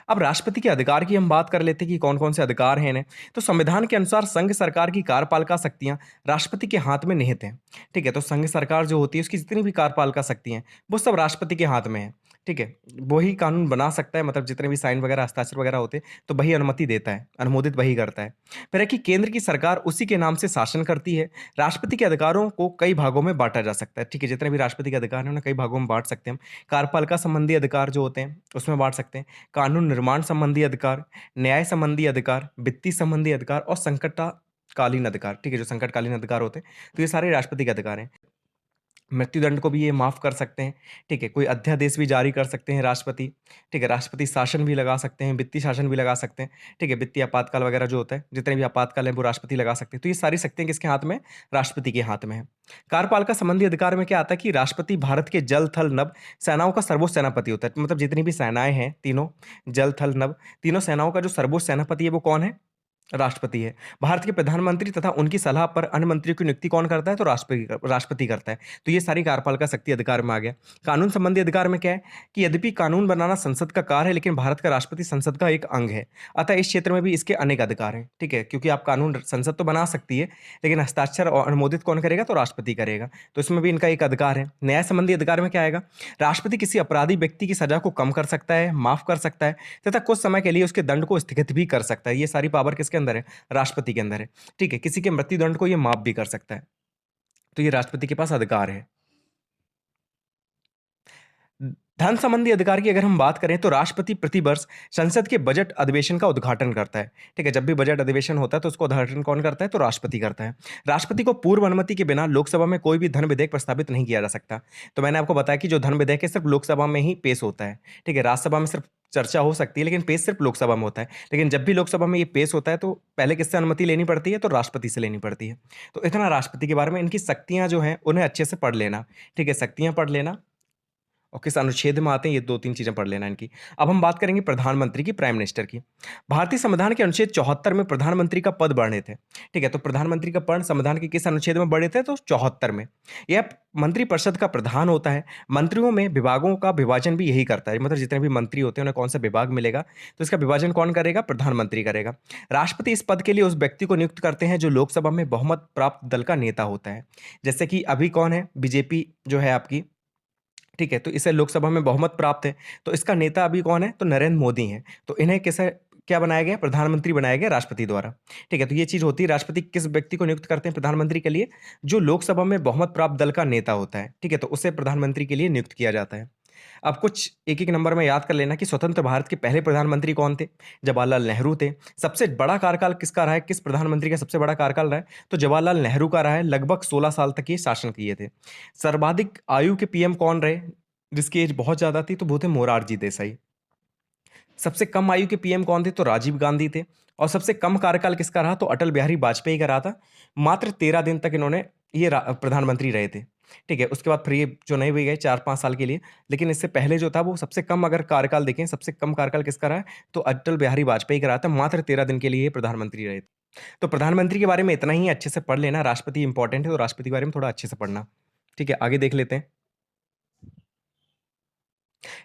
अब राष्ट्रपति के अधिकार की हम बात कर लेते हैं कि कौन-कौन से अधिकार हैं इन्हें। तो संविधान के अनुसार संघ सरकार की कार्यपालिका शक्तियाँ राष्ट्रपति के हाथ में निहित हैं, ठीक है? तो संघ सरकार जो होती है उसकी जितनी भी कार्यपालिका शक्तियाँ हैं, वो सब राष्ट्रपति के हाथ में है, ठीक है? वो ही कानून बना सकता है, मतलब जितने भी साइन वगैरह, हस्ताक्षर वगैरह होते हैं, तो वही अनुमति देता है, अनुमोदित वही करता है। फिर है कि केंद्र की सरकार उसी के नाम से शासन करती है। राष्ट्रपति के अधिकारों को कई भागों में बाँटा जा सकता है, ठीक है? जितने भी राष्ट्रपति के अधिकार हैं, उन्हें कई भागों में बाँट सकते हैं हम। कार्यपालिका संबंधी अधिकार जो होते हैं, उसमें बाँट सकते हैं। कानून निर्माण संबंधी अधिकार, न्याय संबंधी अधिकार, वित्तीय संबंधी अधिकार और संकटकालीन अधिकार, ठीक है? जो संकटकालीन अधिकार होते हैं, तो ये सारे राष्ट्रपति के अधिकार हैं। मृत्युदंड को भी ये माफ़ कर सकते हैं, ठीक है? कोई अध्यादेश भी जारी कर सकते हैं राष्ट्रपति, ठीक है? राष्ट्रपति शासन भी लगा सकते हैं, वित्तीय शासन भी लगा सकते हैं, ठीक है? वित्तीय आपातकाल वगैरह जो होता है, जितने भी आपातकाल हैं, वो राष्ट्रपति लगा सकते हैं। तो ये सारी शक्तियाँ किसके हाथ में है? राष्ट्रपति के हाथ में है। कार्यपालिका संबंधी अधिकार में क्या आता है कि राष्ट्रपति भारत के जल, थल, नभ सेनाओं का सर्वोच्च सेनापति होता है। मतलब जितनी भी सेनाएँ हैं तीनों, जल, थल, नभ, तीनों सेनाओं का जो सर्वोच्च सेनापति है, वो कौन है? राष्ट्रपति है। भारत के प्रधानमंत्री तथा उनकी सलाह पर अन्य मंत्रियों की नियुक्ति कौन करता है? तो राष्ट्रपति करता है। तो ये सारी कार्यपालिका शक्ति अधिकार में आ गया। कानून संबंधी अधिकार में क्या है कि यद्यपि कानून बनाना संसद का कार्य है, लेकिन भारत का राष्ट्रपति संसद का एक अंग है। अतः इस क्षेत्र में भी इसके अनेक अधिकार हैं, ठीक है? क्योंकि आप कानून, संसद तो बना सकती है, लेकिन हस्ताक्षर और अनुमोदित कौन करेगा? तो राष्ट्रपति करेगा। तो इसमें भी इनका एक अधिकार है। न्याय संबंधी अधिकार में क्या आएगा? राष्ट्रपति किसी अपराधी व्यक्ति की सजा को कम कर सकता है, माफ कर सकता है तथा कुछ समय के लिए उसके दंड को स्थगित भी कर सकता है। ये सारी पावर किसके अंदर है? राष्ट्रपति के अंदर है, ठीक है? किसी के मृत्युदंड को ये माफ भी कर सकता है। तो ये राष्ट्रपति के पास अधिकार है। धन संबंधी अधिकार की अगर हम बात करें तो राष्ट्रपति प्रतिवर्ष संसद के बजट अधिवेशन का उद्घाटन करता है, ठीक है? जब भी बजट अधिवेशन होता है तो उसको उद्घाटन कौन करता है? तो राष्ट्रपति करता है। राष्ट्रपति को पूर्व अनुमति के बिना लोकसभा में कोई भी धन विधेयक प्रस्तावित नहीं किया जा सकता। तो मैंने आपको बताया कि जो धन विधेयक है सिर्फ लोकसभा में ही पेश होता है, ठीक है? राज्यसभा में सिर्फ चर्चा हो सकती है, लेकिन पेश सिर्फ लोकसभा में होता है। लेकिन जब भी लोकसभा में ये पेश होता है तो पहले किससे अनुमति लेनी पड़ती है? तो राष्ट्रपति से लेनी पड़ती है। तो इतना राष्ट्रपति के बारे में, इनकी शक्तियां जो हैं उन्हें अच्छे से पढ़ लेना, ठीक है? शक्तियां पढ़ लेना और किस अनुच्छेद में आते हैं, ये 2-3 चीज़ें पढ़ लेना इनकी। अब हम बात करेंगे प्रधानमंत्री की, प्राइम मिनिस्टर की। भारतीय संविधान के अनुच्छेद 74 में प्रधानमंत्री का पद वर्णित है, ठीक है? तो प्रधानमंत्री का पद संविधान के किस अनुच्छेद में वर्णित है? तो 74 में। यह मंत्रिपरिषद का प्रधान होता है। मंत्रियों में विभागों का विभाजन भी यही करता है। मतलब जितने भी मंत्री होते हैं उन्हें कौन सा विभाग मिलेगा, तो इसका विभाजन कौन करेगा? प्रधानमंत्री करेगा। राष्ट्रपति इस पद के लिए उस व्यक्ति को नियुक्त करते हैं जो लोकसभा में बहुमत प्राप्त दल का नेता होता है। जैसे कि अभी कौन है? बीजेपी जो है आपकी, ठीक है? तो इसे लोकसभा में बहुमत प्राप्त है, तो इसका नेता अभी कौन है? तो नरेंद्र मोदी हैं। तो इन्हें कैसे, क्या बनाया गया? प्रधानमंत्री बनाया गया राष्ट्रपति द्वारा, ठीक है? तो ये चीज़ होती है, राष्ट्रपति किस व्यक्ति को नियुक्त करते हैं प्रधानमंत्री के लिए? जो लोकसभा में बहुमत प्राप्त दल का नेता होता है, ठीक है? तो उसे प्रधानमंत्री के लिए नियुक्त किया जाता है। अब कुछ एक-एक नंबर में याद कर लेना कि स्वतंत्र भारत के पहले प्रधानमंत्री कौन थे? जवाहरलाल नेहरू थे। सबसे बड़ा कार्यकाल किसका रहा है? किस प्रधानमंत्री का सबसे बड़ा कार्यकाल रहा है? तो जवाहरलाल नेहरू का रहा है। लगभग 16 साल तक ये शासन किए थे। सर्वाधिक आयु के पीएम कौन रहे? जिसकी एज बहुत ज़्यादा थी, तो वो थे मोरारजी देसाई। सबसे कम आयु के पीएम कौन थे? तो राजीव गांधी थे। और सबसे कम कार्यकाल किसका रहा? तो अटल बिहारी वाजपेयी का रहा था। मात्र 13 दिन तक इन्होंने ये प्रधानमंत्री रहे थे, ठीक है? उसके बाद फिर ये जो नए भी गए 4-5 साल के लिए, लेकिन इससे पहले जो था वो सबसे कम, अगर कार्यकाल देखें, सबसे कम कार्यकाल किसका रहा है? तो अटल बिहारी वाजपेयी का रहा था। मात्र 13 दिन के लिए ये प्रधानमंत्री रहे थे। तो प्रधानमंत्री के बारे में इतना ही अच्छे से पढ़ लेना। राष्ट्रपति इंपॉर्टेंट है, तो राष्ट्रपति के बारे में थोड़ा अच्छे से पढ़ना, ठीक है? आगे देख लेते हैं।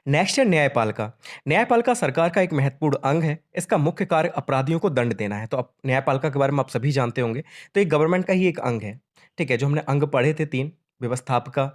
नेक्स्ट है न्यायपालिका। न्यायपालिका सरकार का एक महत्वपूर्ण अंग है। इसका मुख्य कार्य अपराधियों को दंड देना है। तो अब न्यायपालिका के बारे में आप सभी जानते होंगे। तो ये गवर्नमेंट का ही एक अंग है, ठीक है? जो हमने अंग पढ़े थे 3, व्यवस्थापिका,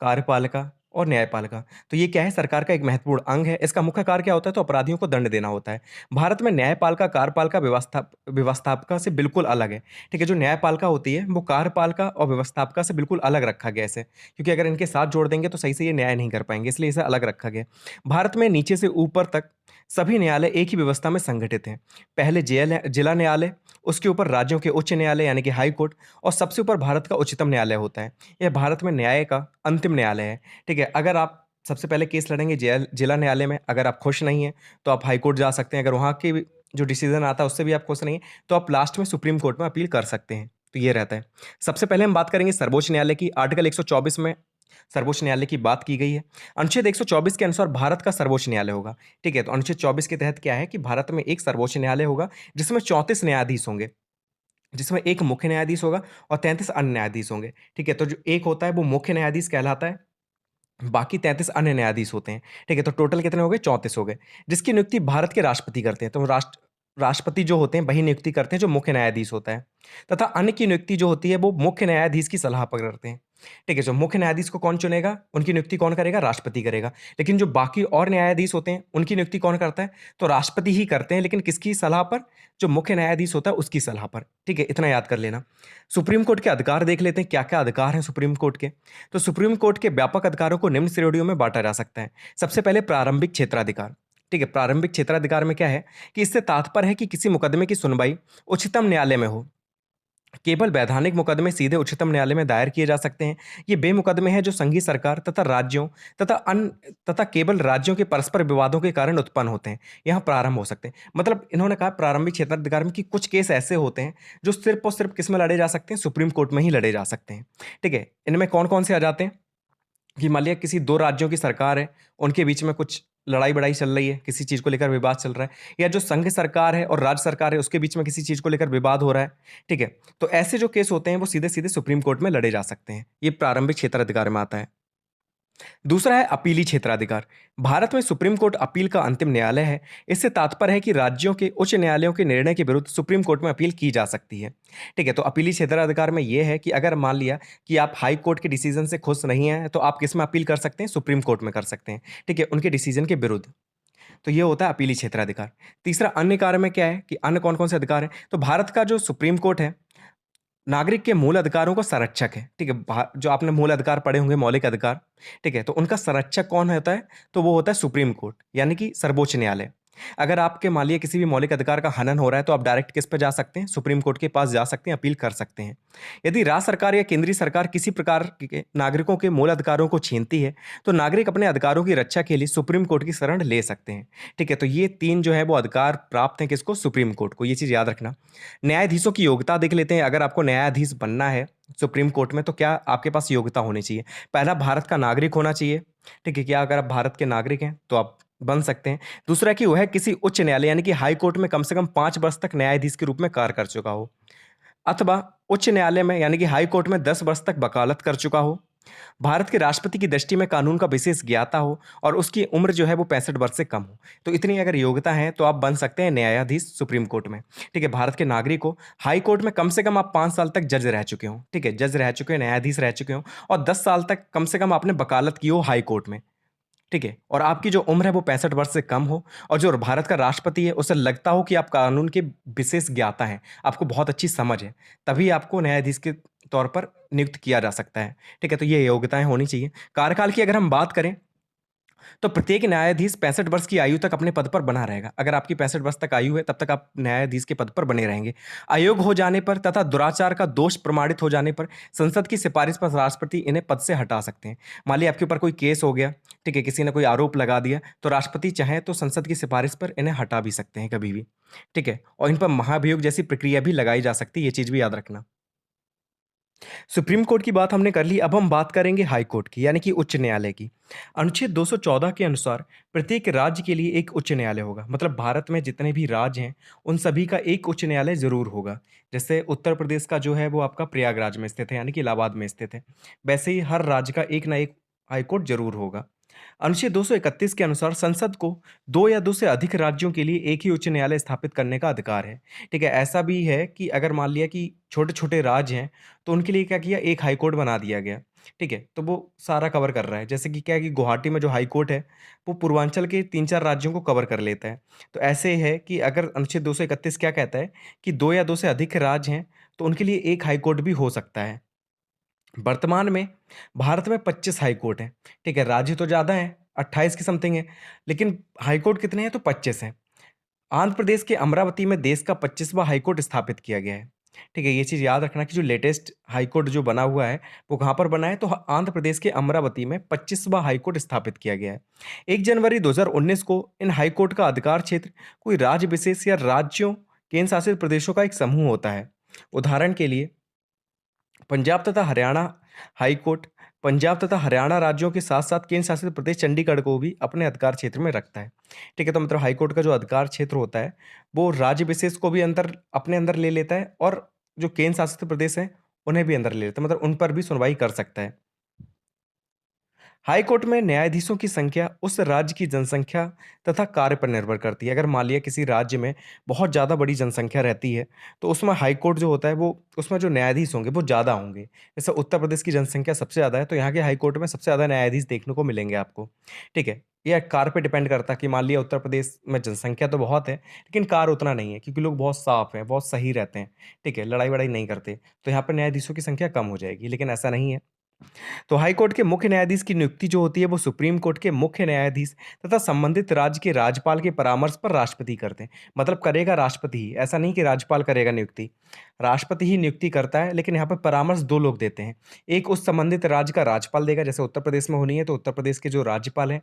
कार्यपालिका और न्यायपालिका। तो ये क्या है? सरकार का एक महत्वपूर्ण अंग है। इसका मुख्य कार्य क्या होता है? तो अपराधियों को दंड देना होता है। भारत में न्यायपालिका कार्यपालिका व्यवस्थापिका से बिल्कुल अलग है, ठीक है? जो न्यायपालिका होती है वो कार्यपालिका और व्यवस्थापिका से बिल्कुल अलग रखा गया है इसे, क्योंकि अगर इनके साथ जोड़ देंगे तो सही से ये न्याय नहीं कर पाएंगे, इसलिए इसे अलग रखा गया। भारत में नीचे से ऊपर तक सभी न्यायालय एक ही व्यवस्था में संगठित हैं। पहले जिला न्यायालय, उसके ऊपर राज्यों के उच्च न्यायालय यानी कि हाई कोर्ट, और सबसे ऊपर भारत का उच्चतम न्यायालय होता है। यह भारत में न्याय का अंतिम न्यायालय है, ठीक है? अगर आप सबसे पहले केस लड़ेंगे जिला न्यायालय में, अगर आप खुश नहीं हैं तो आप हाई कोर्ट जा सकते हैं। अगर वहाँ के जो डिसीजन आता है उससे भी आप खुश नहीं हैं तो आप लास्ट में सुप्रीम कोर्ट में अपील कर सकते हैं। तो ये रहता है। सबसे पहले हम बात करेंगे सर्वोच्च न्यायालय की। आर्टिकल 124 में सर्वोच्च न्यायालय की बात की गई है। अनुच्छेद 124 के अनुसार भारत का सर्वोच्च न्यायालय होगा। ठीक है, तो अनुच्छेद 24 के तहत क्या है कि भारत में एक सर्वोच्च न्यायालय होगा जिसमें 34 न्यायाधीश होंगे, जिसमें एक मुख्य न्यायाधीश होगा और 33 अन्य न्यायाधीश होंगे। ठीक है, तो जो एक होता है वो मुख्य न्यायाधीश कहलाता है, बाकी 33 अन्य न्यायाधीश होते हैं। ठीक है, तो टोटल कितने हो गए? 34 हो गए, जिसकी नियुक्ति भारत के राष्ट्रपति करते हैं। तो राष्ट्रपति जो होते हैं वही नियुक्ति करते हैं जो मुख्य न्यायाधीश होता है, तथा अन्य की नियुक्ति जो होती है वो मुख्य न्यायाधीश की सलाह पर करते हैं। ठीक है, जो मुख्य न्यायाधीश को कौन चुनेगा, उनकी नियुक्ति कौन करेगा? राष्ट्रपति करेगा। लेकिन जो बाकी और न्यायाधीश होते हैं उनकी नियुक्ति कौन करता है? तो राष्ट्रपति ही करते हैं, लेकिन किसकी सलाह पर? जो मुख्य न्यायाधीश होता है उसकी सलाह पर। ठीक है, इतना याद कर लेना। सुप्रीम कोर्ट के अधिकार देख लेते हैं, क्या क्या अधिकार हैं सुप्रीम कोर्ट के। तो सुप्रीम कोर्ट के व्यापक अधिकारों को निम्न श्रेणियों में बांटा जा सकता है। सबसे पहले प्रारंभिक क्षेत्राधिकार। ठीक है, प्रारंभिक क्षेत्राधिकार में क्या है कि इससे तात्पर्य है कि किसी मुकदमे की सुनवाई उच्चतम न्यायालय में हो। केवल वैधानिक मुकदमे सीधे उच्चतम न्यायालय में दायर किए जा सकते हैं। ये वे मुकदमे हैं जो संघीय सरकार तथा राज्यों तथा केवल राज्यों के परस्पर विवादों के कारण उत्पन्न होते हैं, यहाँ प्रारंभ हो सकते हैं। मतलब इन्होंने कहा प्रारंभिक क्षेत्राधिकार में कि कुछ केस ऐसे होते हैं जो सिर्फ और सिर्फ किस में लड़े जा सकते हैं? सुप्रीम कोर्ट में ही लड़े जा सकते हैं। ठीक है, इनमें कौन कौन से आ जाते हैं कि मान लिया किसी दो राज्यों की सरकार है, उनके बीच में कुछ लड़ाई बड़ाई चल रही है, किसी चीज़ को लेकर विवाद चल रहा है, या जो संघ सरकार है और राज्य सरकार है उसके बीच में किसी चीज़ को लेकर विवाद हो रहा है। ठीक है, तो ऐसे जो केस होते हैं वो सीधे सीधे सुप्रीम कोर्ट में लड़े जा सकते हैं। ये प्रारंभिक क्षेत्राधिकार में आता है। दूसरा है अपीली क्षेत्राधिकार। भारत में सुप्रीम कोर्ट अपील का अंतिम न्यायालय है। इससे तात्पर्य है कि राज्यों के उच्च न्यायालयों के निर्णय के विरुद्ध सुप्रीम कोर्ट में अपील की जा सकती है। ठीक है, तो अपीली क्षेत्राधिकार में यह है कि अगर मान लिया कि आप हाई कोर्ट के डिसीजन से खुश नहीं हैं, तो आप किस में अपील कर सकते हैं? सुप्रीम कोर्ट में कर सकते हैं। ठीक है, उनके डिसीजन के विरुद्ध। तो ये होता है अपीली क्षेत्राधिकार। तीसरा अन्य कार्य में क्या है कि अन्य कौन कौन से अधिकार हैं? तो भारत का जो सुप्रीम कोर्ट है नागरिक के मूल अधिकारों का संरक्षक है। ठीक है, जो आपने मूल अधिकार पढ़े होंगे, मौलिक अधिकार। ठीक है, तो उनका संरक्षक कौन होता है? तो वो होता है सुप्रीम कोर्ट, यानी कि सर्वोच्च न्यायालय। अगर आपके मान लिया किसी भी मौलिक अधिकार का हनन हो रहा है तो आप डायरेक्ट किस पे जा सकते हैं? सुप्रीम कोर्ट के पास जा सकते हैं, अपील कर सकते हैं। यदि राज्य सरकार या केंद्रीय सरकार किसी प्रकार के नागरिकों के मूल अधिकारों को छीनती है तो नागरिक अपने अधिकारों की रक्षा के लिए सुप्रीम कोर्ट की शरण ले सकते हैं। ठीक है, तो ये तीन जो है वो अधिकार प्राप्त हैं किसको? सुप्रीम कोर्ट को। ये चीज़ याद रखना। न्यायाधीशों की योग्यता देख लेते हैं। अगर आपको न्यायाधीश बनना है सुप्रीम कोर्ट में तो क्या आपके पास योग्यता होनी चाहिए? पहला, भारत का नागरिक होना चाहिए। ठीक है, क्या अगर आप भारत के नागरिक हैं तो आप बन सकते हैं। दूसरा कि वह किसी उच्च न्यायालय यानी कि हाई कोर्ट में कम से कम 5 वर्ष तक न्यायाधीश के रूप में कार्य कर चुका हो, अथवा उच्च न्यायालय में यानी कि हाई कोर्ट में 10 वर्ष तक वकालत कर चुका हो, भारत के राष्ट्रपति की दृष्टि में कानून का विशेष ज्ञाता हो और उसकी उम्र जो है वो 65 वर्ष से कम हो। तो इतनी अगर योग्यता है तो आप बन सकते हैं न्यायाधीश सुप्रीम कोर्ट में। ठीक है, भारत के नागरिक हो, हाई कोर्ट में कम से कम आप 5 साल तक जज रह चुके हो। ठीक है, जज रह चुके हो, न्यायाधीश रह चुके हो, और 10 साल तक कम से कम आपने वकालत की हो हाई कोर्ट में। ठीक है, और आपकी जो उम्र है वो 65 वर्ष से कम हो, और जो भारत का राष्ट्रपति है उसे लगता हो कि आप कानून के विशेष ज्ञाता हैं, आपको बहुत अच्छी समझ है, तभी आपको न्यायाधीश के तौर पर नियुक्त किया जा सकता है। ठीक है, तो ये योग्यताएं होनी चाहिए। कार्यकाल की अगर हम बात करें तो प्रत्येक न्यायाधीश 65 वर्ष की आयु तक अपने पद पर बना रहेगा। अगर आपकी 65 वर्ष तक आयु है तब तक आप न्यायाधीश के पद पर बने रहेंगे। अयोग्य हो जाने पर तथा दुराचार का दोष प्रमाणित हो जाने पर संसद की सिफारिश पर राष्ट्रपति इन्हें पद से हटा सकते हैं। मान लीजिए आपके ऊपर कोई केस हो गया, ठीक है, किसी ने कोई आरोप लगा दिया, तो राष्ट्रपति चाहे तो संसद की सिफारिश पर इन्हें हटा भी सकते हैं कभी भी। ठीक है, और इन पर महाभियोग जैसी प्रक्रिया भी लगाई जा सकती है, ये चीज भी याद रखना। सुप्रीम कोर्ट की बात हमने कर ली, अब हम बात करेंगे हाई कोर्ट की, यानी कि उच्च न्यायालय की। अनुच्छेद 214 के अनुसार प्रत्येक राज्य के लिए एक उच्च न्यायालय होगा। मतलब भारत में जितने भी राज्य हैं उन सभी का एक उच्च न्यायालय जरूर होगा। जैसे उत्तर प्रदेश का जो है वो आपका प्रयागराज में स्थित है, यानी कि इलाहाबाद में स्थित है। वैसे ही हर राज्य का एक ना एक हाई कोर्ट जरूर होगा। अनुच्छेद 231 के अनुसार संसद को दो या दो से अधिक राज्यों के लिए एक ही उच्च न्यायालय स्थापित करने का अधिकार है। ठीक है, ऐसा भी है कि अगर मान लिया कि छोटे छोटे राज्य हैं तो उनके लिए क्या किया, एक हाई कोर्ट बना दिया गया। ठीक है, तो वो सारा कवर कर रहा है। जैसे कि क्या है कि गुवाहाटी में जो हाई कोर्ट है वो पूर्वांचल के 3-4 राज्यों को कवर कर लेता है। तो ऐसे है कि अगर अनुच्छेद 231 क्या कहता है कि दो या दो से अधिक राज्य हैं तो उनके लिए एक हाई कोर्ट भी हो सकता है। वर्तमान में भारत में 25 हाई कोर्ट हैं। ठीक है, राज्य तो ज़्यादा हैं, 28 के समथिंग है, लेकिन हाई कोर्ट कितने हैं? तो 25 हैं। आंध्र प्रदेश के अमरावती में देश का 25वां हाई कोर्ट स्थापित किया गया है। ठीक है, ये चीज़ याद रखना कि जो लेटेस्ट हाई कोर्ट जो बना हुआ है वो कहाँ पर बना है? तो आंध्र प्रदेश के अमरावती में 25वां हाई कोर्ट स्थापित किया गया है। 1 जनवरी 2019 को इन हाई कोर्ट का अधिकार क्षेत्र कोई राज्य विशेष या राज्यों, केंद्र शासित प्रदेशों का एक समूह होता है। उदाहरण के लिए पंजाब तथा हरियाणा हाई कोर्ट पंजाब तथा हरियाणा राज्यों के साथ-साथ केंद्र शासित प्रदेश चंडीगढ़ को भी अपने अधिकार क्षेत्र में रखता है। ठीक है, तो मतलब हाई कोर्ट का जो अधिकार क्षेत्र होता है, वो राज्य विशेष को भी अपने अंदर ले लेता है और जो केंद्र शासित प्रदेश हैं, उन्हें भी अंदर ले लेता है, मतलब उन पर भी सुनवाई कर सकता है। हाई कोर्ट में न्यायाधीशों की संख्या उस राज्य की जनसंख्या तथा कार्य पर निर्भर करती है। अगर मान लिया किसी राज्य में बहुत ज़्यादा बड़ी जनसंख्या रहती है, तो उसमें हाई कोर्ट जो होता है वो उसमें जो न्यायाधीश होंगे वो ज़्यादा होंगे। जैसे उत्तर प्रदेश की जनसंख्या सबसे ज़्यादा है, तो यहाँ के हाई कोर्ट में सबसे ज़्यादा न्यायाधीश देखने को मिलेंगे आपको। ठीक है? ये कार्य पे डिपेंड करता है कि मान लिया उत्तर प्रदेश में जनसंख्या तो बहुत है, लेकिन कार्य उतना नहीं है क्योंकि लोग बहुत साफ हैं, बहुत सही रहते हैं। ठीक है? लड़ाई-वड़ाई नहीं करते, तो यहाँ पे न्यायाधीशों की संख्या कम हो जाएगी, लेकिन ऐसा नहीं है। तो हाई कोर्ट के मुख्य न्यायाधीश की नियुक्ति जो होती है वो सुप्रीम कोर्ट के मुख्य न्यायाधीश तथा संबंधित राज्य के राज्यपाल के परामर्श पर राष्ट्रपति करते हैं। मतलब करेगा राष्ट्रपति ही, ऐसा नहीं कि राज्यपाल करेगा नियुक्ति। राष्ट्रपति ही नियुक्ति करता है, लेकिन यहाँ पर परामर्श दो लोग देते हैं। एक उस संबंधित राज्य का राज्यपाल देगा, जैसे उत्तर प्रदेश में होनी है तो उत्तर प्रदेश के जो राज्यपाल हैं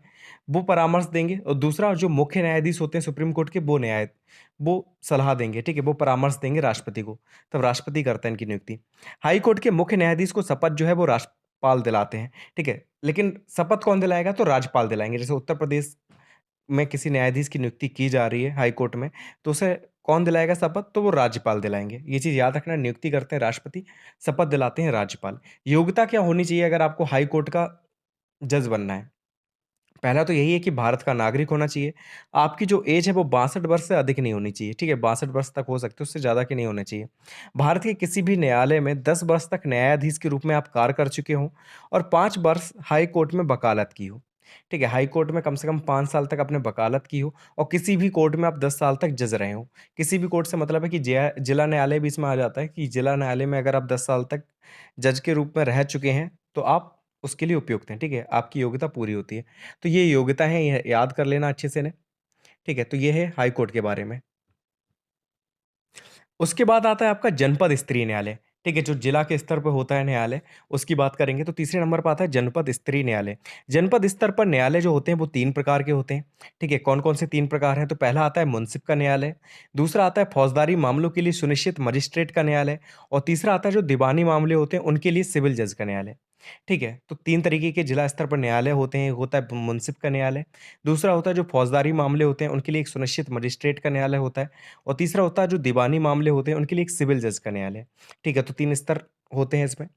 वो परामर्श देंगे, और दूसरा जो मुख्य न्यायाधीश होते हैं सुप्रीम कोर्ट के वो सलाह देंगे। ठीक है, वो परामर्श देंगे राष्ट्रपति को, तब राष्ट्रपति करता है इनकी नियुक्ति। हाई कोर्ट के मुख्य न्यायाधीश को शपथ जो है वो राष्ट्रपाल दिलाते हैं। ठीक है, लेकिन शपथ कौन दिलाएगा? तो राज्यपाल दिलाएंगे। जैसे उत्तर प्रदेश में किसी न्यायाधीश की नियुक्ति की जा रही है हाई कोर्ट में, तो उसे कौन दिलाएगा शपथ? तो वो राज्यपाल दिलाएंगे। ये चीज़ याद रखना, नियुक्ति करते हैं राष्ट्रपति, शपथ दिलाते हैं राज्यपाल। योग्यता क्या होनी चाहिए अगर आपको हाई कोर्ट का जज बनना है? पहला तो यही है कि भारत का नागरिक होना चाहिए। आपकी जो एज है वो 62 वर्ष से अधिक नहीं होनी चाहिए, ठीक है? 62 वर्ष तक हो सकते हैं, उससे ज़्यादा की नहीं होना चाहिए। भारत के किसी भी न्यायालय में 10 वर्ष तक न्यायाधीश के रूप में आप कार्य कर चुके हों और 5 वर्ष हाई कोर्ट में वकालत की हो, ठीक है? हाई कोर्ट में कम से कम 5 साल तक आपने वकालत की हो और किसी भी कोर्ट में आप 10 साल तक जज रहे हों। किसी भी कोर्ट से मतलब है कि जिला न्यायालय भी इसमें आ जाता है कि जिला न्यायालय में अगर आप 10 साल तक जज के रूप में रह चुके हैं, तो आप उसके लिए उपयुक्त हैं, ठीक है? आपकी योग्यता पूरी होती है। तो ये योग्यता है, ये याद कर लेना अच्छे से इन्हें, ठीक है? तो ये है हाई कोर्ट के बारे में। उसके बाद आता है आपका जनपद स्तरीय न्यायालय, ठीक है? जो जिला के स्तर पे होता है न्यायालय, उसकी बात करेंगे तो तीसरे नंबर पे आता है जनपद स्तरीय न्यायालय। जनपद स्तर पर न्यायालय जो होते हैं वो 3 प्रकार के होते हैं, ठीक है? कौन-कौन से 3 प्रकार हैं? तो पहला आता है मुंसिफ का न्यायालय, दूसरा आता है फौजदारी मामलों के लिए सुनिश्चित मजिस्ट्रेट का न्यायालय और तीसरा आता है जो दीवानी मामले होते हैं उनके लिए सिविल जज का न्यायालय। ठीक है? तो 3 तरीके के जिला स्तर पर न्यायालय होते हैं, एक होता है मुंसिफ का न्यायालय, दूसरा होता है जो फौजदारी मामले होते हैं उनके लिए एक सुनिश्चित मजिस्ट्रेट का न्यायालय होता है और तीसरा होता है जो दीवानी मामले होते हैं उनके लिए एक सिविल जज का न्यायालय। ठीक है? तो 3 स्तर होते हैं इसमें।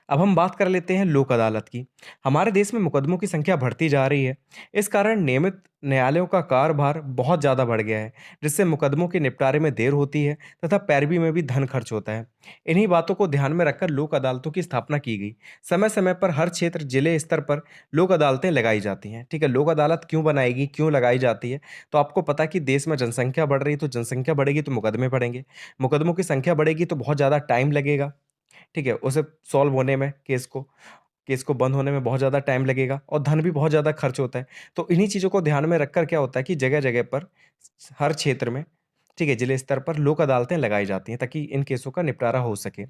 अब हम बात कर लेते हैं लोक अदालत की। हमारे देश में मुकदमों की संख्या बढ़ती जा रही है। इस कारण नियमित न्यायालयों का कार्यभार बहुत ज़्यादा बढ़ गया है, जिससे मुकदमों के निपटारे में देर होती है तथा पैरवी में भी धन खर्च होता है। इन्हीं बातों को ध्यान में रखकर लोक अदालतों की स्थापना की गई। समय-समय पर हर क्षेत्र, जिले स्तर पर लोक अदालतें लगाई जाती हैं। ठीक है? लोक अदालत क्यों बनाएगी, क्यों लगाई जाती है? तो आपको पता है कि देश में जनसंख्या बढ़ रही है, तो जनसंख्या बढ़ेगी तो मुकदमे बढ़ेंगे। मुकदमों की संख्या बढ़ेगी तो बहुत ज़्यादा टाइम लगेगा। ठीक है? उसे सॉल्व होने में केस को बंद होने में बहुत ज़्यादा टाइम लगेगा और धन भी बहुत ज़्यादा खर्च होता है। तो इन्हीं चीज़ों को ध्यान में रखकर क्या होता है कि जगह-जगह पर हर क्षेत्र में, ठीक है, जिले स्तर पर लोक अदालतें लगाई जाती हैं ताकि इन केसों का निपटारा हो सके।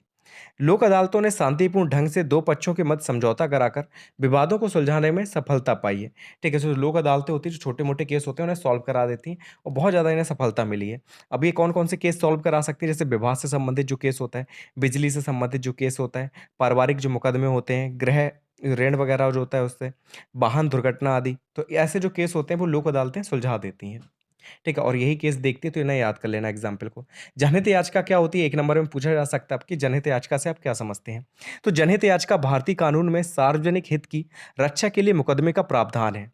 लोक अदालतों ने शांतिपूर्ण ढंग से 2 पक्षों के मध्य समझौता कराकर विवादों को सुलझाने में सफलता पाई है। ठीक है? जो लोक अदालतें होती हैं, जो छोटे-मोटे केस होते हैं, उन्हें सॉल्व करा देती हैं और बहुत ज़्यादा इन्हें सफलता मिली है। अब ये कौन-कौन से केस सॉल्व करा सकती है? जैसे विवाह से संबंधित जो केस होता है, बिजली से संबंधित जो केस होता है, पारिवारिक जो मुकदमे होते हैं, गृह ऋण वगैरह जो होता है उससे, वाहन दुर्घटना आदि। तो ऐसे जो केस होते हैं, वो लोक अदालतें सुलझा देती हैं। ठीक है? और यही केस देखती है, तो इन्हें याद कर लेना एग्ज़ाम्पल को। जनहित याचिका क्या होती है? 1 नंबर में पूछा जा सकता है आपकी जनहित याचिका से आप क्या समझते हैं? तो जनहित याचिका भारतीय कानून में सार्वजनिक हित की रक्षा के लिए मुकदमे का प्रावधान है।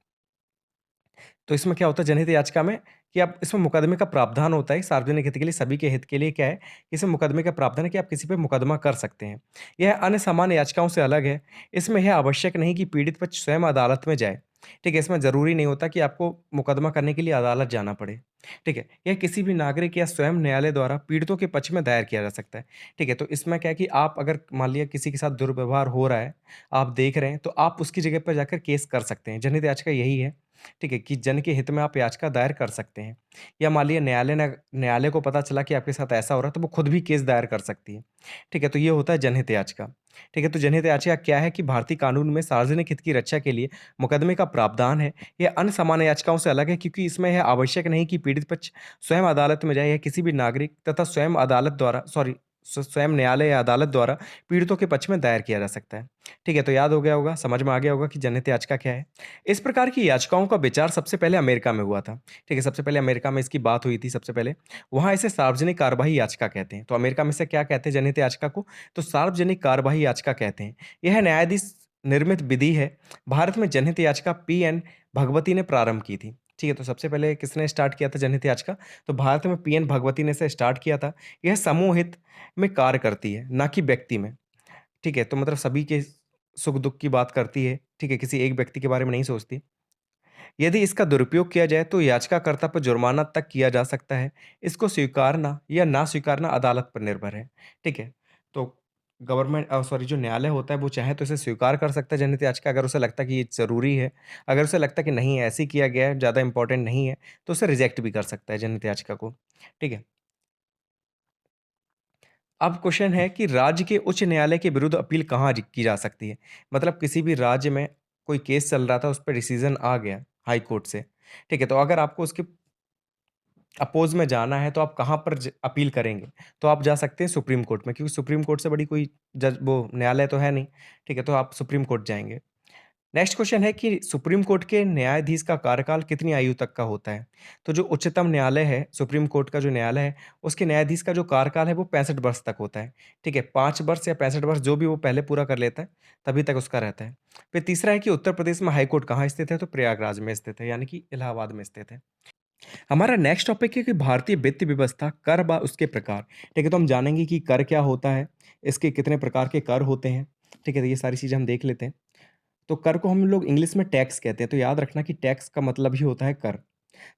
तो इसमें क्या होता है जनहित याचिका में कि आप इसमें मुकदमे का प्रावधान होता है सार्वजनिक हित के लिए, सभी के हित के लिए क्या है, इसमें मुकदमे का प्रावधान है कि आप किसी पे मुकदमा कर सकते हैं। यह अन्य सामान्य याचिकाओं से अलग है। इसमें यह आवश्यक नहीं कि पीड़ित पक्ष स्वयं अदालत में जाए। ठीक है? इसमें ज़रूरी नहीं होता कि आपको मुकदमा करने के लिए अदालत जाना पड़े। ठीक है? यह किसी भी नागरिक या स्वयं न्यायालय द्वारा पीड़ितों के पक्ष में दायर किया जा सकता है। ठीक है? तो इसमें क्या है कि आप अगर मान लिया किसी के साथ दुर्व्यवहार हो रहा है, आप देख रहे हैं, तो आप उसकी जगह पर जाकर केस कर सकते हैं। जनहित याचिका यही है। ठीक है? कि जन के हित में आप याचिका दायर कर सकते हैं। या मान लिया न्यायालय को पता चला कि आपके साथ ऐसा हो रहा है, तो वो खुद भी केस दायर कर सकती है। ठीक है? तो ये होता है जनहित याचिका। ठीक है? तो जनहित याचिका क्या है कि भारतीय कानून में सार्वजनिक हित की रक्षा के लिए मुकदमे का प्रावधान है। यह अन्य सामान्य याचिकाओं से अलग है क्योंकि इसमें यह आवश्यक नहीं कि पीड़ित पक्ष स्वयं अदालत में जाए या किसी भी नागरिक तथा स्वयं अदालत द्वारा स्वयं न्यायालय या अदालत द्वारा पीड़ितों के पक्ष में दायर किया जा सकता है। ठीक है, तो याद हो गया होगा, समझ में आ गया होगा कि जनहित याचिका क्या है। इस प्रकार की याचिकाओं का विचार सबसे पहले अमेरिका में हुआ था। ठीक है, सबसे पहले अमेरिका में इसकी बात हुई थी सबसे पहले। वहाँ इसे सार्वजनिक कार्यवाही याचिका कहते हैं। तो अमेरिका में से क्या कहते हैं जनहित याचिका को? तो सार्वजनिक कार्यवाही याचिका कहते हैं। यह न्यायाधीश निर्मित विधि है। भारत में जनहित याचिका पी.एन. भगवती ने प्रारंभ की थी। ठीक है, तो सबसे पहले किसने स्टार्ट किया था जनहित याचिका? तो भारत में पी.एन. भगवती ने इसे स्टार्ट किया था। यह समूह हित में कार्य करती है, ना कि व्यक्ति में। ठीक है, तो मतलब सभी के सुख-दुःख की बात करती है। ठीक है, किसी एक व्यक्ति के बारे में नहीं सोचती। यदि इसका दुरुपयोग किया जाए तो याचिकाकर्ता पर जुर्माना तक किया जा सकता है। इसको स्वीकारना या ना स्वीकारना अदालत पर निर्भर है। ठीक है? तो सॉरी, जो न्यायालय होता है वो चाहे तो इसे स्वीकार कर सकता है जनहित याचिका, अगर उसे लगता है कि ये ज़रूरी है। अगर उसे लगता है कि नहीं ऐसे ही किया गया है, ज़्यादा इम्पोर्टेंट नहीं है, तो उसे रिजेक्ट भी कर सकता है जनहित याचिका को। ठीक है? अब क्वेश्चन है कि राज्य के उच्च न्यायालय के विरुद्ध अपील कहाँ की जा सकती है? मतलब किसी भी राज्य में कोई केस चल रहा था, उस पे डिसीजन आ गया हाई कोर्ट से। ठीक है, तो अगर आपको उसके अपोज़ में जाना है तो आप कहाँ पर अपील करेंगे? तो आप जा सकते हैं सुप्रीम कोर्ट में, क्योंकि सुप्रीम कोर्ट से बड़ी कोई जज वो न्यायालय तो है नहीं। ठीक है, तो आप सुप्रीम कोर्ट जाएँगे। नेक्स्ट क्वेश्चन है कि सुप्रीम कोर्ट के न्यायाधीश का कार्यकाल कितनी आयु तक का होता है? तो जो उच्चतम न्यायालय है, सुप्रीम कोर्ट का जो न्यायालय है, उसके न्यायाधीश का जो कार्यकाल है वो 65 वर्ष तक होता है। ठीक है, 5 वर्ष या 65 वर्ष जो भी वो पहले पूरा कर लेता है, तभी तक उसका रहता है। फिर तीसरा है कि उत्तर प्रदेश में हाई कोर्ट कहाँ स्थित है? तो प्रयागराज में स्थित है, यानी कि इलाहाबाद में स्थित है। हमारा नेक्स्ट टॉपिक है कि भारतीय वित्त व्यवस्था, कर व उसके प्रकार। ठीक है, तो हम जानेंगे कि कर क्या होता है, इसके कितने प्रकार के कर होते हैं। ठीक है, तो ये सारी चीज़ें हम देख लेते हैं। तो कर को हम लोग इंग्लिश में टैक्स कहते हैं, तो याद रखना कि टैक्स का मतलब ही होता है कर।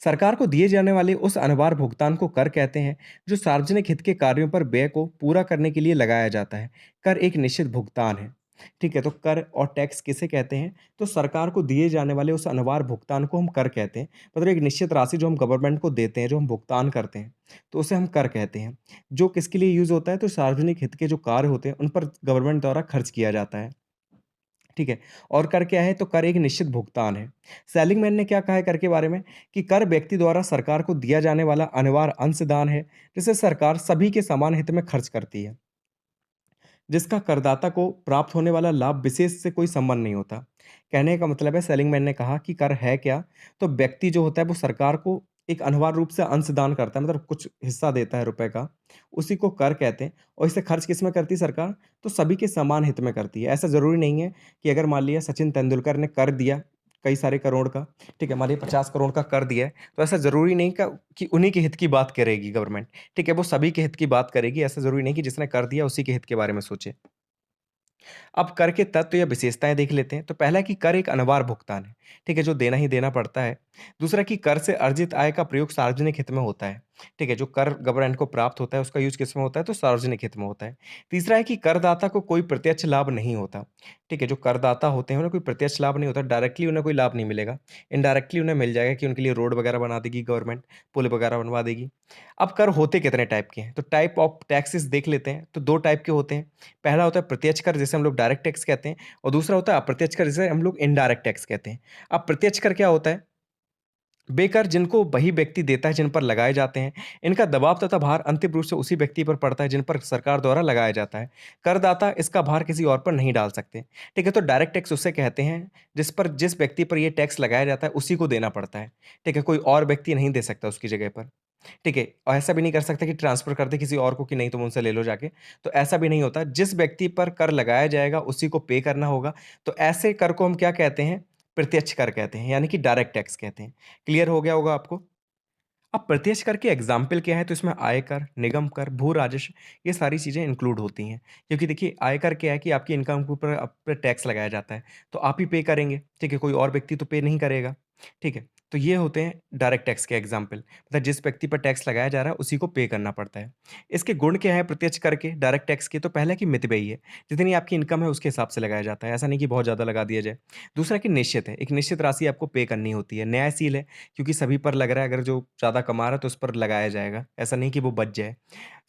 सरकार को दिए जाने वाले उस अनिवार्य भुगतान को कर कहते हैं, जो सार्वजनिक हित के कार्यों पर व्यय को पूरा करने के लिए लगाया जाता है। कर एक निश्चित भुगतान है। ठीक है, तो कर और टैक्स किसे कहते हैं? तो सरकार को दिए जाने वाले उस अनिवार्य भुगतान को हम कर कहते हैं। मतलब एक निश्चित राशि जो हम गवर्नमेंट को देते हैं, जो हम भुगतान करते हैं, तो उसे हम कर कहते हैं। जो किसके लिए यूज़ होता है? तो सार्वजनिक हित के जो कार्य होते हैं, उन पर गवर्नमेंट द्वारा खर्च किया जाता है। ठीक है? और कर क्या है? तो कर एक निश्चित भुगतान है। सेलिंगमैन ने क्या कहा है कर के बारे में? कि कर व्यक्ति द्वारा सरकार को दिया जाने वाला अनिवार्य अंशदान है, जिसे सरकार सभी के समान हित में खर्च करती है। जिसका करदाता को प्राप्त होने वाला लाभ विशेष से कोई संबंध नहीं होता। कहने का मतलब है, सेलिंगमैन ने कहा कि कर है क्या? तो व्यक्ति जो होता है वो सरकार को एक अनिवार्य रूप से अंशदान करता है, मतलब कुछ हिस्सा देता है रुपए का, उसी को कर कहते हैं। और इसे खर्च किस में करती है सरकार? तो सभी के समान हित में करती है। ऐसा ज़रूरी नहीं है कि अगर मान लिया सचिन तेंदुलकर ने कर दिया कई सारे करोड़ का, ठीक है, मान लीजिए 50 करोड़ का कर दिया है, तो ऐसा ज़रूरी नहीं का कि उन्हीं के हित की बात करेगी गवर्नमेंट। ठीक है, वो सभी के हित की बात करेगी, ऐसा ज़रूरी नहीं कि जिसने कर दिया उसी के हित के बारे में सोचे। अब कर के तत्व या विशेषताएँ देख लेते हैं। तो पहला है कि कर एक अनिवार्य भुगतान है, ठीक है, जो देना ही देना पड़ता है। दूसरा कि कर से अर्जित आय का प्रयोग सार्वजनिक हित में होता है, ठीक है, जो कर गवर्नमेंट को प्राप्त होता है उसका यूज़ किसमें होता है? तो सार्वजनिक हित में होता है। तीसरा है कि करदाता को कोई प्रत्यक्ष लाभ नहीं होता, ठीक है, जो करदाता होते हैं उन्हें कोई प्रत्यक्ष लाभ नहीं होता, डायरेक्टली उन्हें कोई लाभ नहीं मिलेगा। इनडायरेक्टली उन्हें मिल जाएगा कि उनके लिए रोड वगैरह बना देगी गवर्नमेंट, पुल वगैरह बनवा देगी। अब कर होते कितने टाइप के हैं? तो टाइप ऑफ टैक्सेस देख लेते हैं, तो 2 टाइप के होते हैं। पहला होता है प्रत्यक्ष कर, जिसे हम लोग डायरेक्ट टैक्स कहते हैं, और दूसरा होता है अप्रत्यक्ष कर, जिसे हम लोग इनडायरेक्ट टैक्स कहते हैं। अब प्रत्यक्ष कर क्या होता है? वे कर जिनको वही व्यक्ति देता है जिन पर लगाए जाते हैं। इनका दबाव तथा भार अंतिम रूप से उसी व्यक्ति पर पड़ता है जिन पर सरकार द्वारा लगाया जाता है। करदाता इसका भार किसी और पर नहीं डाल सकते। ठीक है, तो डायरेक्ट टैक्स उसे कहते हैं जिस व्यक्ति पर ये टैक्स लगाया जाता है उसी को देना पड़ता है। ठीक है, कोई और व्यक्ति नहीं दे सकता उसकी जगह पर। ठीक है, और ऐसा भी नहीं कर सकता कि ट्रांसफ़र कर दे किसी और को कि नहीं तुम उनसे ले लो जाके, तो ऐसा भी नहीं होता। जिस व्यक्ति पर कर लगाया जाएगा उसी को पे करना होगा, तो ऐसे कर को हम क्या कहते हैं? प्रत्यक्ष कर कहते हैं, यानी कि डायरेक्ट टैक्स कहते हैं। क्लियर हो गया होगा आपको? अब प्रत्यक्ष कर के एग्ज़ाम्पल क्या है? तो इसमें आयकर, निगम कर, भू राजस्व, ये सारी चीज़ें इंक्लूड होती हैं। क्योंकि देखिए आयकर क्या है कि आपकी इनकम के ऊपर आप पे टैक्स लगाया जाता है, तो आप ही पे करेंगे, ठीक है? कोई और व्यक्ति तो पे नहीं करेगा, ठीक है? तो ये होते हैं डायरेक्ट टैक्स के एग्ज़ाम्पल, मतलब जिस व्यक्ति पर टैक्स लगाया जा रहा है उसी को पे करना पड़ता है। इसके गुण क्या है प्रत्यक्ष कर के, डायरेक्ट टैक्स के? तो पहला कि मितव्ययी है, जितनी आपकी इनकम है उसके हिसाब से लगाया जाता है, ऐसा नहीं कि बहुत ज़्यादा लगा दिया जाए। दूसरा कि निश्चित है, एक निश्चित राशि आपको पे करनी होती है। न्यायशील है, क्योंकि सभी पर लग रहा है, अगर जो ज़्यादा कमा रहा है तो उस पर लगाया जाएगा, ऐसा नहीं कि वो बच जाए।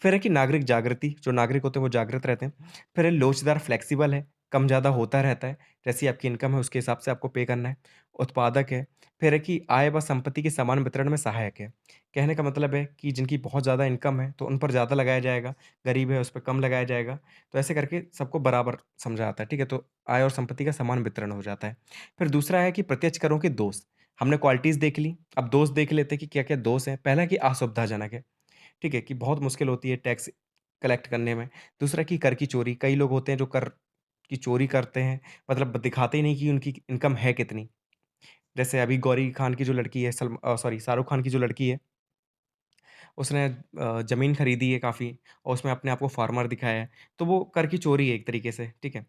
फिर है कि नागरिक जागृति, जो नागरिक होते हैं वो जागृत रहते हैं। फिर है लोचदार, फ्लेक्सिबल है, कम ज़्यादा होता रहता है, जैसी आपकी इनकम है उसके हिसाब से आपको पे करना है। उत्पादक है, फिर है कि आय व संपत्ति के समान वितरण में सहायक है। कहने का मतलब है कि जिनकी बहुत ज़्यादा इनकम है, तो उन पर ज़्यादा लगाया जाएगा, गरीब है उस पे कम लगाया जाएगा। तो ऐसे करके सबको बराबर समझा जाता है, ठीक है? तो आय और संपत्ति का समान वितरण हो जाता है। फिर दूसरा है कि प्रत्यक्ष करों के दोष। हमने क्वालिटीज़ देख ली, अब दोष देख लेते हैं कि क्या-क्या दोष हैं। पहला है कि असुविधाजनक है, ठीक है? कि बहुत मुश्किल होती है टैक्स कलेक्ट करने में। दूसरा कि कर की चोरी, कई लोग होते हैं जो कर की चोरी करते हैं, मतलब दिखाते ही नहीं कि उनकी इनकम है कितनी। जैसे अभी गौरी खान की जो लड़की है सॉरी शाहरुख खान की जो लड़की है, उसने ज़मीन खरीदी है काफ़ी और उसमें अपने आप को फार्मर दिखाया है, तो वो कर की चोरी है एक तरीके से, ठीक है?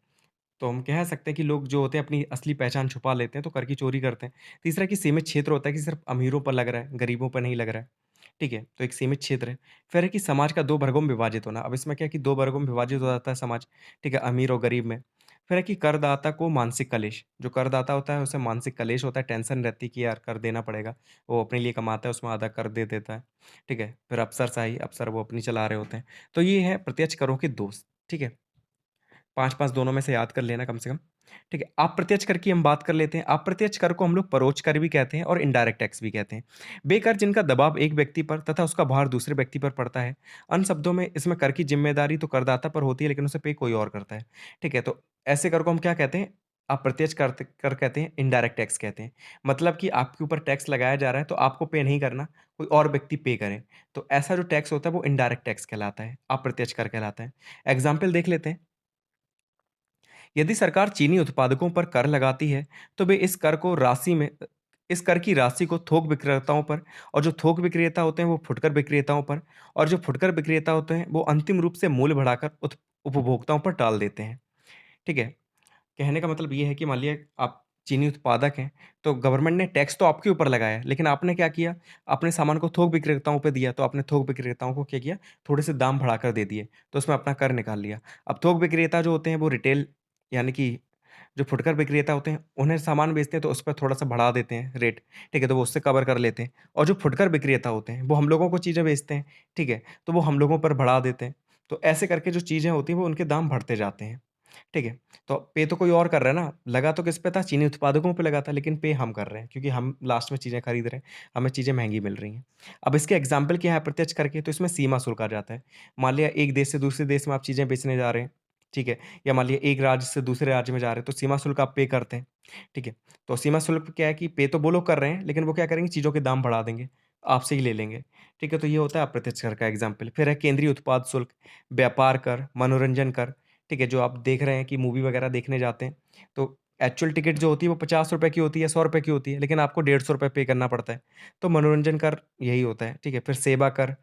तो हम कह सकते हैं कि लोग जो होते हैं अपनी असली पहचान छुपा लेते हैं, तो कर की चोरी करते हैं। तीसरा कि सीमित क्षेत्र होता है कि सिर्फ़ अमीरों पर लग रहा है, गरीबों पर नहीं लग रहा है, ठीक है? तो एक सीमित क्षेत्र है। फिर है कि समाज का 2 वर्गों में विभाजित होना। अब इसमें क्या है कि 2 वर्गों में विभाजित हो जाता है समाज, ठीक है? अमीर और गरीब में। फिर है कि करदाता को मानसिक कलेश, जो करदाता होता है उसे मानसिक कलेश होता है, टेंशन रहती है कि यार कर देना पड़ेगा। वो अपने लिए कमाता है उसमें आधा कर दे देता है, ठीक है? फिर अफ़सरशाही, अफ़सर वो अपनी चला रहे होते हैं। तो ये है प्रत्यक्ष करों के दोष, ठीक है? 5-5 दोनों में से याद कर लेना कम से कम, ठीक है। अप्रत्यक्ष कर की हम बात कर लेते हैं। अप्रत्यक्ष कर को हम लोग परोक्ष कर भी कहते हैं और इनडायरेक्ट टैक्स भी कहते हैं। बेकर जिनका दबाव एक व्यक्ति पर तथा उसका भार दूसरे व्यक्ति पर पड़ता है। अन्य शब्दों में इसमें कर की ज़िम्मेदारी तो करदाता पर होती है लेकिन उसे पे कोई और करता है, ठीक है। तो ऐसे कर को हम क्या कहते हैं? अप्रत्यक्ष कर कहते हैं, इनडायरेक्ट टैक्स कहते हैं। मतलब कि आपके ऊपर टैक्स लगाया जा रहा है तो आपको पे नहीं करना, कोई और व्यक्ति पे करे। तो ऐसा जो टैक्स होता है वो इनडायरेक्ट टैक्स कहलाता है, अप्रत्यक्ष कर कहलाता है। एग्ज़ाम्पल देख लेते हैं। यदि सरकार चीनी उत्पादकों पर कर लगाती है, तो वे इस कर की राशि को थोक विक्रेताओं पर और जो थोक विक्रेता होते हैं, वो फुटकर विक्रेताओं पर और जो फुटकर विक्रेता होते हैं, वो अंतिम रूप से मूल्य बढ़ाकर उपभोक्ताओं पर टाल देते हैं। ठीक है? कहने का मतलब ये है कि मान लिया आप चीनी उत्पादक हैं, तो गवर्नमेंट ने टैक्स तो आपके ऊपर लगाया, लेकिन आपने क्या किया? आपने सामान को थोक विक्रेताओं पे दिया, तो आपने थोक विक्रेताओं को क्या किया? थोड़े से दाम बढ़ाकर दे दिए, तो उसमें अपना कर निकाल लिया। अब थोक विक्रेता जो होते हैं, वो रिटेल यानी कि जो फुटकर विक्रेता होते हैं, उन्हें सामान बेचते हैं, तो उस पे थोड़ा-सा बढ़ा देते हैं रेट, ठीक है? तो वो उससे कवर कर लेते हैं और जो फुटकर विक्रेता होते हैं, वो हम लोगों को चीज़ें बेचते हैं, ठीक है? तो वो हम लोगों पर बढ़ा देते हैं। तो ऐसे करके जो चीज़ें होती हैं, वो उनके दाम बढ़ते जाते हैं। ठीक है? तो पे तो कोई और कर रहा है ना, लगा तो किस पे था? चीनी उत्पादकों पे लगा था, लेकिन पे हम कर रहे हैं क्योंकि हम लास्ट में चीज़ें खरीद रहे हैं, हमें चीज़ें महँगी मिल रही हैं। अब इसके एग्ज़ाम्पल क्या है अप्रत्यक्ष कर के? तो इसमें सीमा शुल्क आ जाता है। मान लिया एक देश से दूसरे देश में आप चीज़ें बेचने जा रहे हैं, ठीक है? या मान लिया एक राज्य से दूसरे राज्य में जा रहे हैं, तो सीमा शुल्क आप पे करते हैं, ठीक है? तो सीमा शुल्क क्या है कि पे तो वो लोग कर रहे हैं, लेकिन वो क्या करेंगे चीज़ों के दाम बढ़ा देंगे, आपसे ही ले लेंगे, ठीक है? तो ये होता है अप्रत्यक्ष कर का एग्ज़ाम्पल। फिर है केंद्रीय उत्पाद शुल्क, व्यापार कर, मनोरंजन कर, ठीक है, जो आप देख रहे हैं कि मूवी वगैरह देखने जाते हैं, तो एक्चुअल टिकट जो होती है वो ₹50 की होती है, ₹100 की होती है, लेकिन आपको ₹150 पे करना पड़ता है। तो मनोरंजन कर यही होता है, ठीक है? फिर सेवा कर,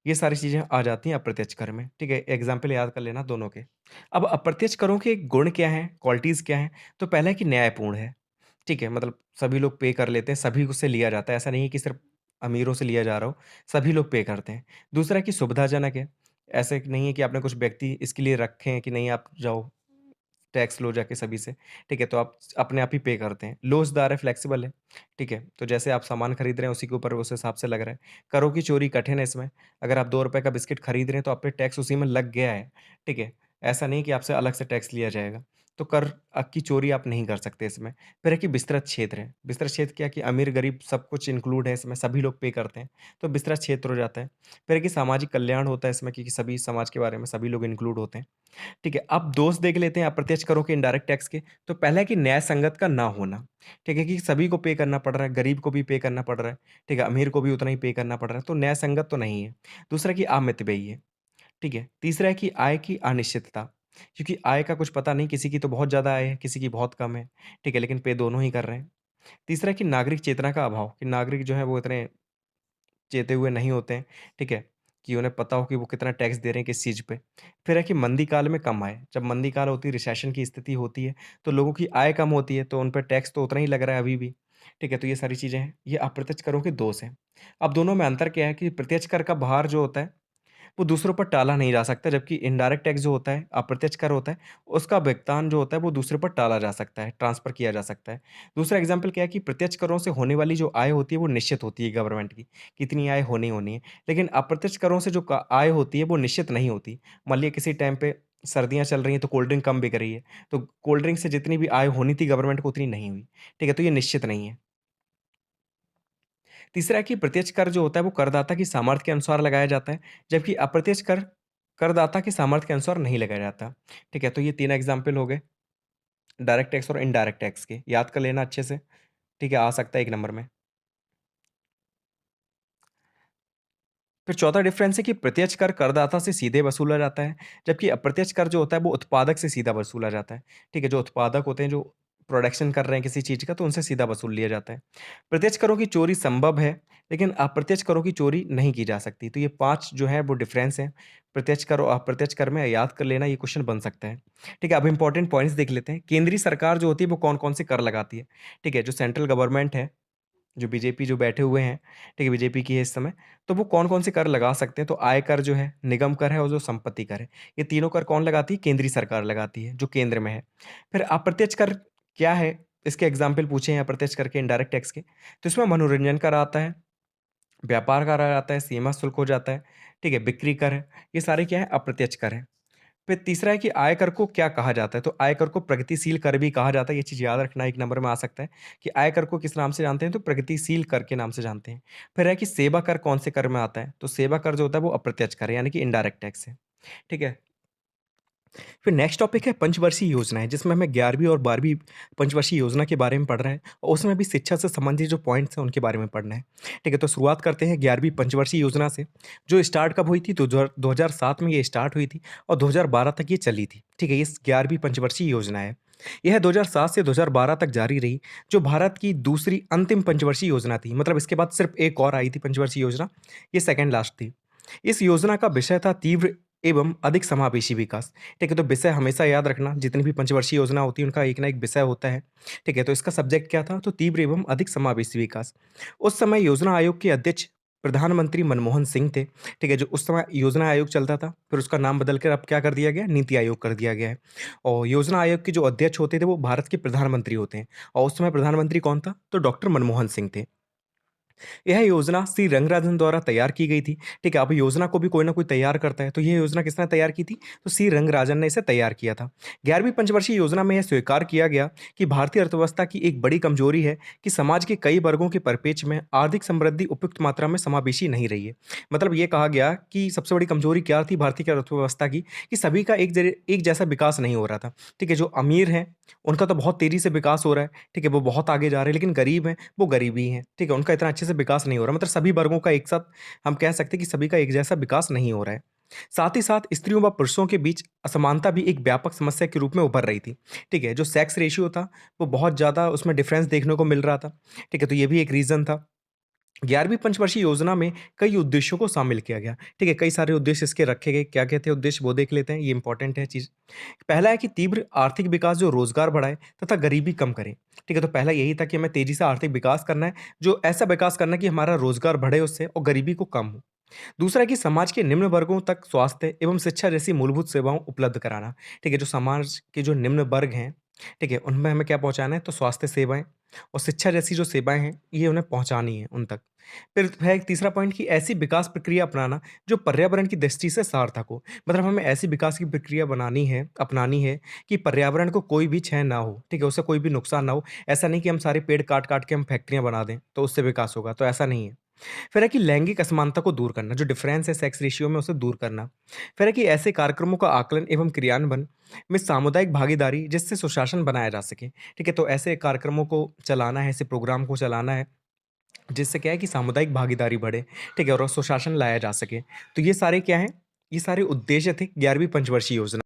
ये सारी चीज़ें आ जाती हैं अप्रत्यक्ष कर में, ठीक है? एग्ज़ाम्पल याद कर लेना दोनों के। अब अप्रत्यक्ष करों के गुण क्या हैं, क्वालिटीज़ क्या हैं? तो पहला है कि न्यायपूर्ण है, ठीक है? मतलब सभी लोग पे कर लेते हैं, सभी को से लिया जाता है, ऐसा नहीं है कि सिर्फ़ अमीरों से लिया जा रहा हो, सभी लोग पे करते हैं। दूसरा है कि सुविधाजनक है, ऐसे नहीं है कि आपने कुछ व्यक्ति इसके लिए रखे हैं कि नहीं आप जाओ, टैक्स लो जाके सभी से, ठीक है? तो आप अपने आप ही पे करते हैं। लोचदार है, फ्लेक्सिबल है, ठीक है? तो जैसे आप सामान खरीद रहे हैं उसी के ऊपर उस हिसाब से लग रहा है। करों की चोरी कठिन है इसमें, अगर आप ₹2 का बिस्किट खरीद रहे हैं तो आप पे टैक्स उसी में लग गया है, ठीक है? ऐसा नहीं कि आपसे अलग से टैक्स लिया जाएगा। तो कर की चोरी आप नहीं कर सकते इसमें। फिर है कि विस्तृत क्षेत्र है। विस्तृत क्षेत्र क्या है कि अमीर-गरीब सब कुछ इंक्लूड है इसमें, सभी लोग पे करते हैं, तो विस्तृत क्षेत्र हो जाता है। फिर है कि सामाजिक कल्याण होता है इसमें क्योंकि सभी समाज के बारे में सभी लोग इंक्लूड होते हैं। ठीक है, अब दोष देख लेते हैं अप्रत्यक्ष करों के इनडायरेक्ट टैक्स के। तो पहला है कि न्याय संगत का ना होना, ठीक है? कि सभी को पे करना पड़ रहा है, गरीब को भी पे करना पड़ रहा है, ठीक है? अमीर को भी उतना ही पे करना पड़ रहा है, तो न्याय संगत तो नहीं है। दूसरा कि अमितव्ययी है, ठीक है? तीसरा है कि आय की अनिश्चितता, क्योंकि आय का कुछ पता नहीं, किसी की तो बहुत ज़्यादा आय है, किसी की बहुत कम है, ठीक है? लेकिन पे दोनों ही कर रहे हैं। तीसरा है कि नागरिक चेतना का अभाव, कि नागरिक जो है वो इतने चेते हुए नहीं होते हैं, ठीक है? कि उन्हें पता हो कि वो कितना टैक्स दे रहे हैं किस चीज़ पे। फिर है कि मंदी काल में कम आय, जब मंदी काल होती है, रिसेशन की स्थिति होती है, तो लोगों की आय कम होती है, तो उन पे टैक्स तो उतना ही लग रहा है अभी भी, ठीक है? तो ये सारी चीज़ें हैं, ये अप्रत्यक्ष करों के दोष हैं। अब दोनों में अंतर क्या है कि प्रत्यक्ष कर का भार जो होता है वो दूसरों पर टाला नहीं जा सकता, जबकि इनडायरेक्ट टैक्स जो होता है, अप्रत्यक्ष कर होता है, उसका भुगतान जो होता है, वो दूसरे पर टाला जा सकता है, ट्रांसफ़र किया जा सकता है। दूसरा एग्ज़ाम्पल क्या है कि प्रत्यक्ष करों से होने वाली जो आय होती है, वो निश्चित होती है गवर्नमेंट की, कितनी आय होनी होनी है। लेकिन अप्रत्यक्ष करों से जो क आय होती है, वो निश्चित नहीं होती। मान लिया किसी टाइम पे सर्दियाँ चल रही हैं तो कोल्ड ड्रिंक कम बिक रही है। तो कोल्ड ड्रिंक से जितनी भी आय होनी थी गवर्नमेंट को उतनी नहीं हुई। ठीक है? तो ये निश्चित नहीं है। तीसरा है कि प्रत्यक्ष कर जो होता है वो करदाता की सामर्थ्य के अनुसार लगाया जाता है, जबकि अप्रत्यक्ष कर करदाता की सामर्थ्य के अनुसार नहीं लगाया जाता। ठीक है? तो ये 3 एग्ज़ाम्पल हो गए, डायरेक्ट टैक्स और इनडायरेक्ट टैक्स के। याद कर लेना अच्छे से। ठीक है? आ सकता है 1 नंबर में। फिर चौथा डिफरेंस है कि प्रत्यक्ष कर करदाता से सीधे वसूला जाता है, जबकि अप्रत्यक्ष कर जो होता है वो उत्पादक से सीधा वसूला जाता है। ठीक है? जो उत्पादक होते हैं, जो प्रोडक्शन कर रहे हैं किसी चीज़ का, तो उनसे सीधा वसूल लिया जाता है। प्रत्यक्ष करों की चोरी संभव है, लेकिन अप्रत्यक्ष करों की चोरी नहीं की जा सकती। तो ये 5 जो है वो डिफरेंस हैं। प्रत्यक्ष कर और अप्रत्यक्ष कर में याद कर लेना, ये क्वेश्चन बन सकता है। ठीक है? अब इंपॉर्टेंट पॉइंट्स देख लेते हैं। केंद्रीय सरकार जो होती है वो कौन-कौन से कर लगाती है? ठीक है? जो सेंट्रल गवर्नमेंट है, जो बीजेपी जो बैठे हुए हैं, ठीक है, बीजेपी की है इस समय, तो वो कौन-कौन से कर लगा सकते हैं? तो आय कर जो है, निगम कर है और जो संपत्ति कर है। ये तीनों कर कौन लगाती है? केंद्रीय सरकार लगाती है, जो केंद्र में है। फिर अप्रत्यक्ष कर क्या है? इसके एग्ज़ाम्पल पूछे हैं अप्रत्यक्ष कर के, इनडायरेक्ट टैक्स के। तो इसमें मनोरंजन कर आता है, व्यापार कर आ जाता है, सीमा शुल्क हो जाता है, ठीक है, बिक्री कर है। ये सारे क्या है? अप्रत्यक्ष कर हैं। फिर तीसरा है कि आयकर को क्या कहा जाता है? तो आयकर को प्रगतिशील कर भी कहा जाता है, ये चीज़ याद रखना 1 नंबर में आ सकता है कि आयकर को किस नाम से जानते हैं? तो प्रगतिशील कर के नाम से जानते हैं। फिर है कि सेवा कर कौन से कर में आता है? तो सेवा कर जो होता है वो अप्रत्यक्ष कर है, यानी कि इनडायरेक्ट टैक्स है। ठीक है? फिर नेक्स्ट टॉपिक है पंचवर्षीय योजनाएँ, जिसमें हमें 11वीं और 12वीं पंचवर्षीय योजना के बारे में पढ़ रहे हैं और उसमें भी शिक्षा से संबंधित जो पॉइंट्स हैं उनके बारे में पढ़ना है। ठीक है? तो शुरुआत करते हैं 11वीं पंचवर्षीय योजना से, जो स्टार्ट कब हुई थी? तो 2007 में ये स्टार्ट हुई थी और 2012 तक ये चली थी। ठीक है? ये 11वीं पंचवर्षीय योजना है। यह 2007 से 2012 तक जारी रही, जो भारत की दूसरी अंतिम पंचवर्षीय योजना थी। मतलब इसके बाद सिर्फ एक और आई थी पंचवर्षीय योजना, ये सेकंड लास्ट थी। इस योजना का विषय था तीव्र एवं अधिक समावेशी विकास। ठीक है? तो विषय हमेशा याद रखना, जितनी भी पंचवर्षीय योजना होती है उनका एक ना एक विषय होता है। ठीक है? तो इसका सब्जेक्ट क्या था? तो तीव्र एवं अधिक समावेशी विकास। उस समय योजना आयोग के अध्यक्ष प्रधानमंत्री मनमोहन सिंह थे। ठीक है? जो उस समय योजना आयोग चलता था, फिर उसका नाम बदल कर अब क्या कर दिया गया? नीति आयोग कर दिया गया है। और योजना आयोग के जो अध्यक्ष होते थे वो भारत के प्रधानमंत्री होते हैं और उस समय प्रधानमंत्री कौन था? तो डॉक्टर मनमोहन सिंह थे। यह योजना श्री रंगराजन द्वारा तैयार की गई थी। ठीक है? अब योजना को भी कोई ना कोई तैयार करता है, तो ये योजना किसने तैयार की थी? तो सी रंगराजन ने इसे तैयार किया था। 11वीं पंचवर्षीय योजना में यह स्वीकार किया गया कि भारतीय अर्थव्यवस्था की एक बड़ी कमजोरी है कि समाज के कई वर्गों के परिप्रेक्ष्य में आर्थिक समृद्धि उपयुक्त मात्रा में समावेशी नहीं रही है। मतलब ये कहा गया कि सबसे बड़ी कमजोरी क्या थी भारतीय की अर्थव्यवस्था की? कि सभी का एक जैसा विकास नहीं हो रहा था। ठीक है? जो अमीर हैं, उनका तो बहुत तेज़ी से विकास हो रहा है। ठीक है? वो बहुत आगे जा रहे हैं, लेकिन गरीब हैं, वो गरीब ही हैं। ठीक है? उनका इतना अच्छे से विकास नहीं हो रहा। मतलब सभी वर्गों का एक साथ हम कह सकते हैं कि सभी का एक जैसा विकास नहीं हो रहा है। साथ ही साथ स्त्रियों व पुरुषों के बीच असमानता भी एक व्यापक समस्या के रूप में उभर रही थी। ठीक है? जो सेक्स रेशियो था, वो बहुत ज़्यादा उसमें डिफरेंस देखने को मिल रहा था। ठीक है? तो ये भी एक रीज़न था। 11वीं पंचवर्षीय योजना में कई उद्देश्यों को शामिल किया गया। ठीक है? कई सारे उद्देश्य इसके रखे गए। क्या-क्या थे उद्देश्य वो देख लेते हैं, ये इंपॉर्टेंट है चीज़। पहला है कि तीव्र आर्थिक विकास, जो रोज़गार बढ़ाए तथा गरीबी कम करे। ठीक है? तो पहला यही था कि हमें तेज़ी से आर्थिक विकास करना है, जो ऐसा विकास करना है कि हमारा रोज़गार बढ़े उससे और गरीबी को कम हो। दूसरा है कि समाज के निम्न वर्गों तक स्वास्थ्य एवं शिक्षा जैसी मूलभूत सेवाओं उपलब्ध कराना। ठीक है? जो समाज के जो निम्न वर्ग हैं, ठीक है? उनमें हमें क्या पहुँचाना है? तो स्वास्थ्य सेवाएँ और शिक्षा जैसी जो सेवाएँ हैं, ये उन्हें पहुँचानी है उन तक। फिर है एक तीसरा पॉइंट कि ऐसी विकास प्रक्रिया अपनाना जो पर्यावरण की दृष्टि से सार्थक हो। मतलब हमें ऐसी विकास की प्रक्रिया बनानी है, अपनानी है कि पर्यावरण को कोई भी क्षय ना हो। ठीक है? उससे कोई भी नुकसान ना हो। ऐसा नहीं कि हम सारे पेड़ काट-काट के हम फैक्ट्रियाँ बना दें, तो उससे विकास होगा, तो ऐसा नहीं है। फिर है कि लैंगिक असमानता को दूर करना, जो डिफरेंस है सेक्स रेशियो में उसे दूर करना। फिर है कि ऐसे कार्यक्रमों का आकलन एवं क्रियान्वयन में सामुदायिक भागीदारी, जिससे सुशासन बनाया जा सके। ठीक है? तो ऐसे कार्यक्रमों को चलाना है, ऐसे प्रोग्राम को चलाना है, जिससे क्या है कि सामुदायिक भागीदारी बढ़े, ठीक है? और सुशासन लाया जा सके। तो ये सारे क्या हैं? ये सारे उद्देश्य थे 11वीं पंचवर्षीय योजना।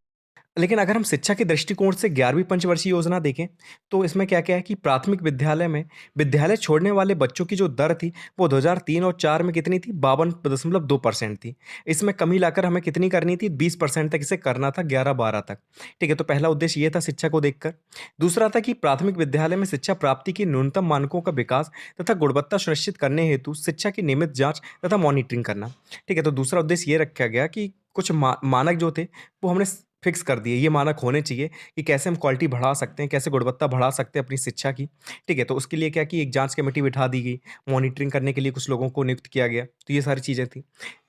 लेकिन अगर हम शिक्षा के दृष्टिकोण से 11वीं पंचवर्षीय योजना देखें, तो इसमें क्या-क्या है कि प्राथमिक विद्यालय में विद्यालय छोड़ने वाले बच्चों की जो दर थी, वो 2003 और 4 में कितनी थी? 52.2% थी। इसमें कमी लाकर हमें कितनी करनी थी? 20% तक इसे करना था 11-12 तक। ठीक है? तो पहला उद्देश्य ये था शिक्षा को देखकर। दूसरा था कि प्राथमिक विद्यालय में शिक्षा प्राप्ति के न्यूनतम मानकों का विकास तथा गुणवत्ता सुनिश्चित करने हेतु शिक्षा की नियमित जाँच तथा मॉनिटरिंग करना। ठीक है? तो दूसरा उद्देश्य ये रखा गया कि कुछ मानक जो थे, वो हमने फिक्स कर दिए। ये मानक होने चाहिए कि कैसे हम क्वालिटी बढ़ा सकते हैं, कैसे गुणवत्ता बढ़ा सकते हैं अपनी शिक्षा की। ठीक है? तो उसके लिए क्या कि एक जाँच कमेटी बिठा दी गई, मॉनिटरिंग करने के लिए कुछ लोगों को नियुक्त किया गया। तो ये सारी चीज़ें थी।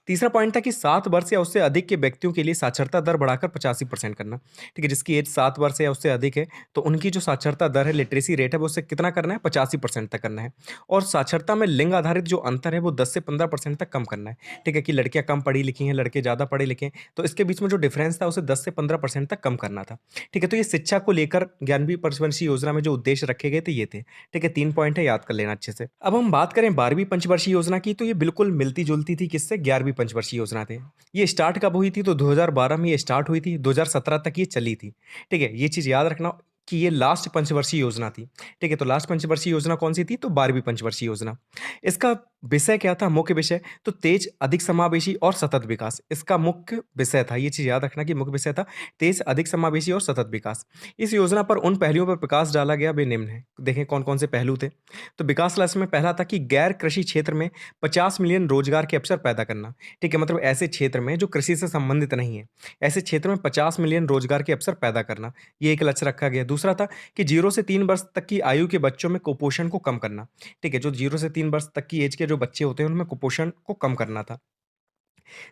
तीसरा पॉइंट था कि 7 वर्ष या उससे अधिक के व्यक्तियों के लिए साक्षरता दर बढ़ाकर 85% करना। ठीक है, जिसकी एज 7 वर्ष या उससे अधिक है, तो उनकी जो साक्षरता दर है, लिटरेसी रेट है, वो उससे कितना करना है? 85% तक करना है। और साक्षरता में लिंग आधारित जो अंतर है, वो 10 से 15% तक कम करना है। ठीक है, कि लड़कियाँ कम पढ़ी लिखी हैं, लड़के ज़्यादा पढ़े लिखे हैं, तो इसके बीच में जो डिफरेंस था, उसे 10 से 15% तक कम करना था। ठीक है, तो ये शिक्षा को लेकर 11वीं पंचवर्षीय योजना में जो उद्देश्य रखे गए थे, ये थे। ठीक है, 3 पॉइंट है, याद कर लेना अच्छे से। अब हम बात करें 12वीं पंचवर्षीय योजना की, तो ये बिल्कुल मिलती-जुलती थी किससे? 11वीं पंचवर्षीय योजना थे। ये स्टार्ट कब हुई थी? तो 2012 में ये स्टार्ट हुई थी, 2017 तक ये चली थी। ठीक है, ये चीज़ याद रखना कि ये लास्ट पंचवर्षीय योजना थी। ठीक है, तो लास्ट पंचवर्षीय योजना कौन-सी थी? तो 12वीं पंचवर्षीय योजना। इसका विषय क्या था? मुख्य विषय तो तेज, अधिक समावेशी और सतत विकास। इसका मुख्य विषय था, ये चीज़ याद रखना कि मुख्य विषय था तेज, अधिक समावेशी और सतत विकास। इस योजना पर उन पहलुओं पर प्रकाश डाला गया, वे निम्न हैं। देखें कौन-कौन से पहलू थे। तो विकास लक्ष्य में पहला था कि गैर कृषि क्षेत्र में 50 मिलियन रोजगार के अवसर पैदा करना। ठीक है, मतलब ऐसे क्षेत्र में जो कृषि से संबंधित नहीं है, ऐसे क्षेत्र में 50 मिलियन रोजगार के अवसर पैदा करना, ये एक लक्ष्य रखा गया। दूसरा था कि 0 से 3 वर्ष तक की आयु के बच्चों में कुपोषण को कम करना। ठीक है, जो 0 से 3 वर्ष तक की एज के जो बच्चे होते हैं, उनमें कुपोषण को कम करना था।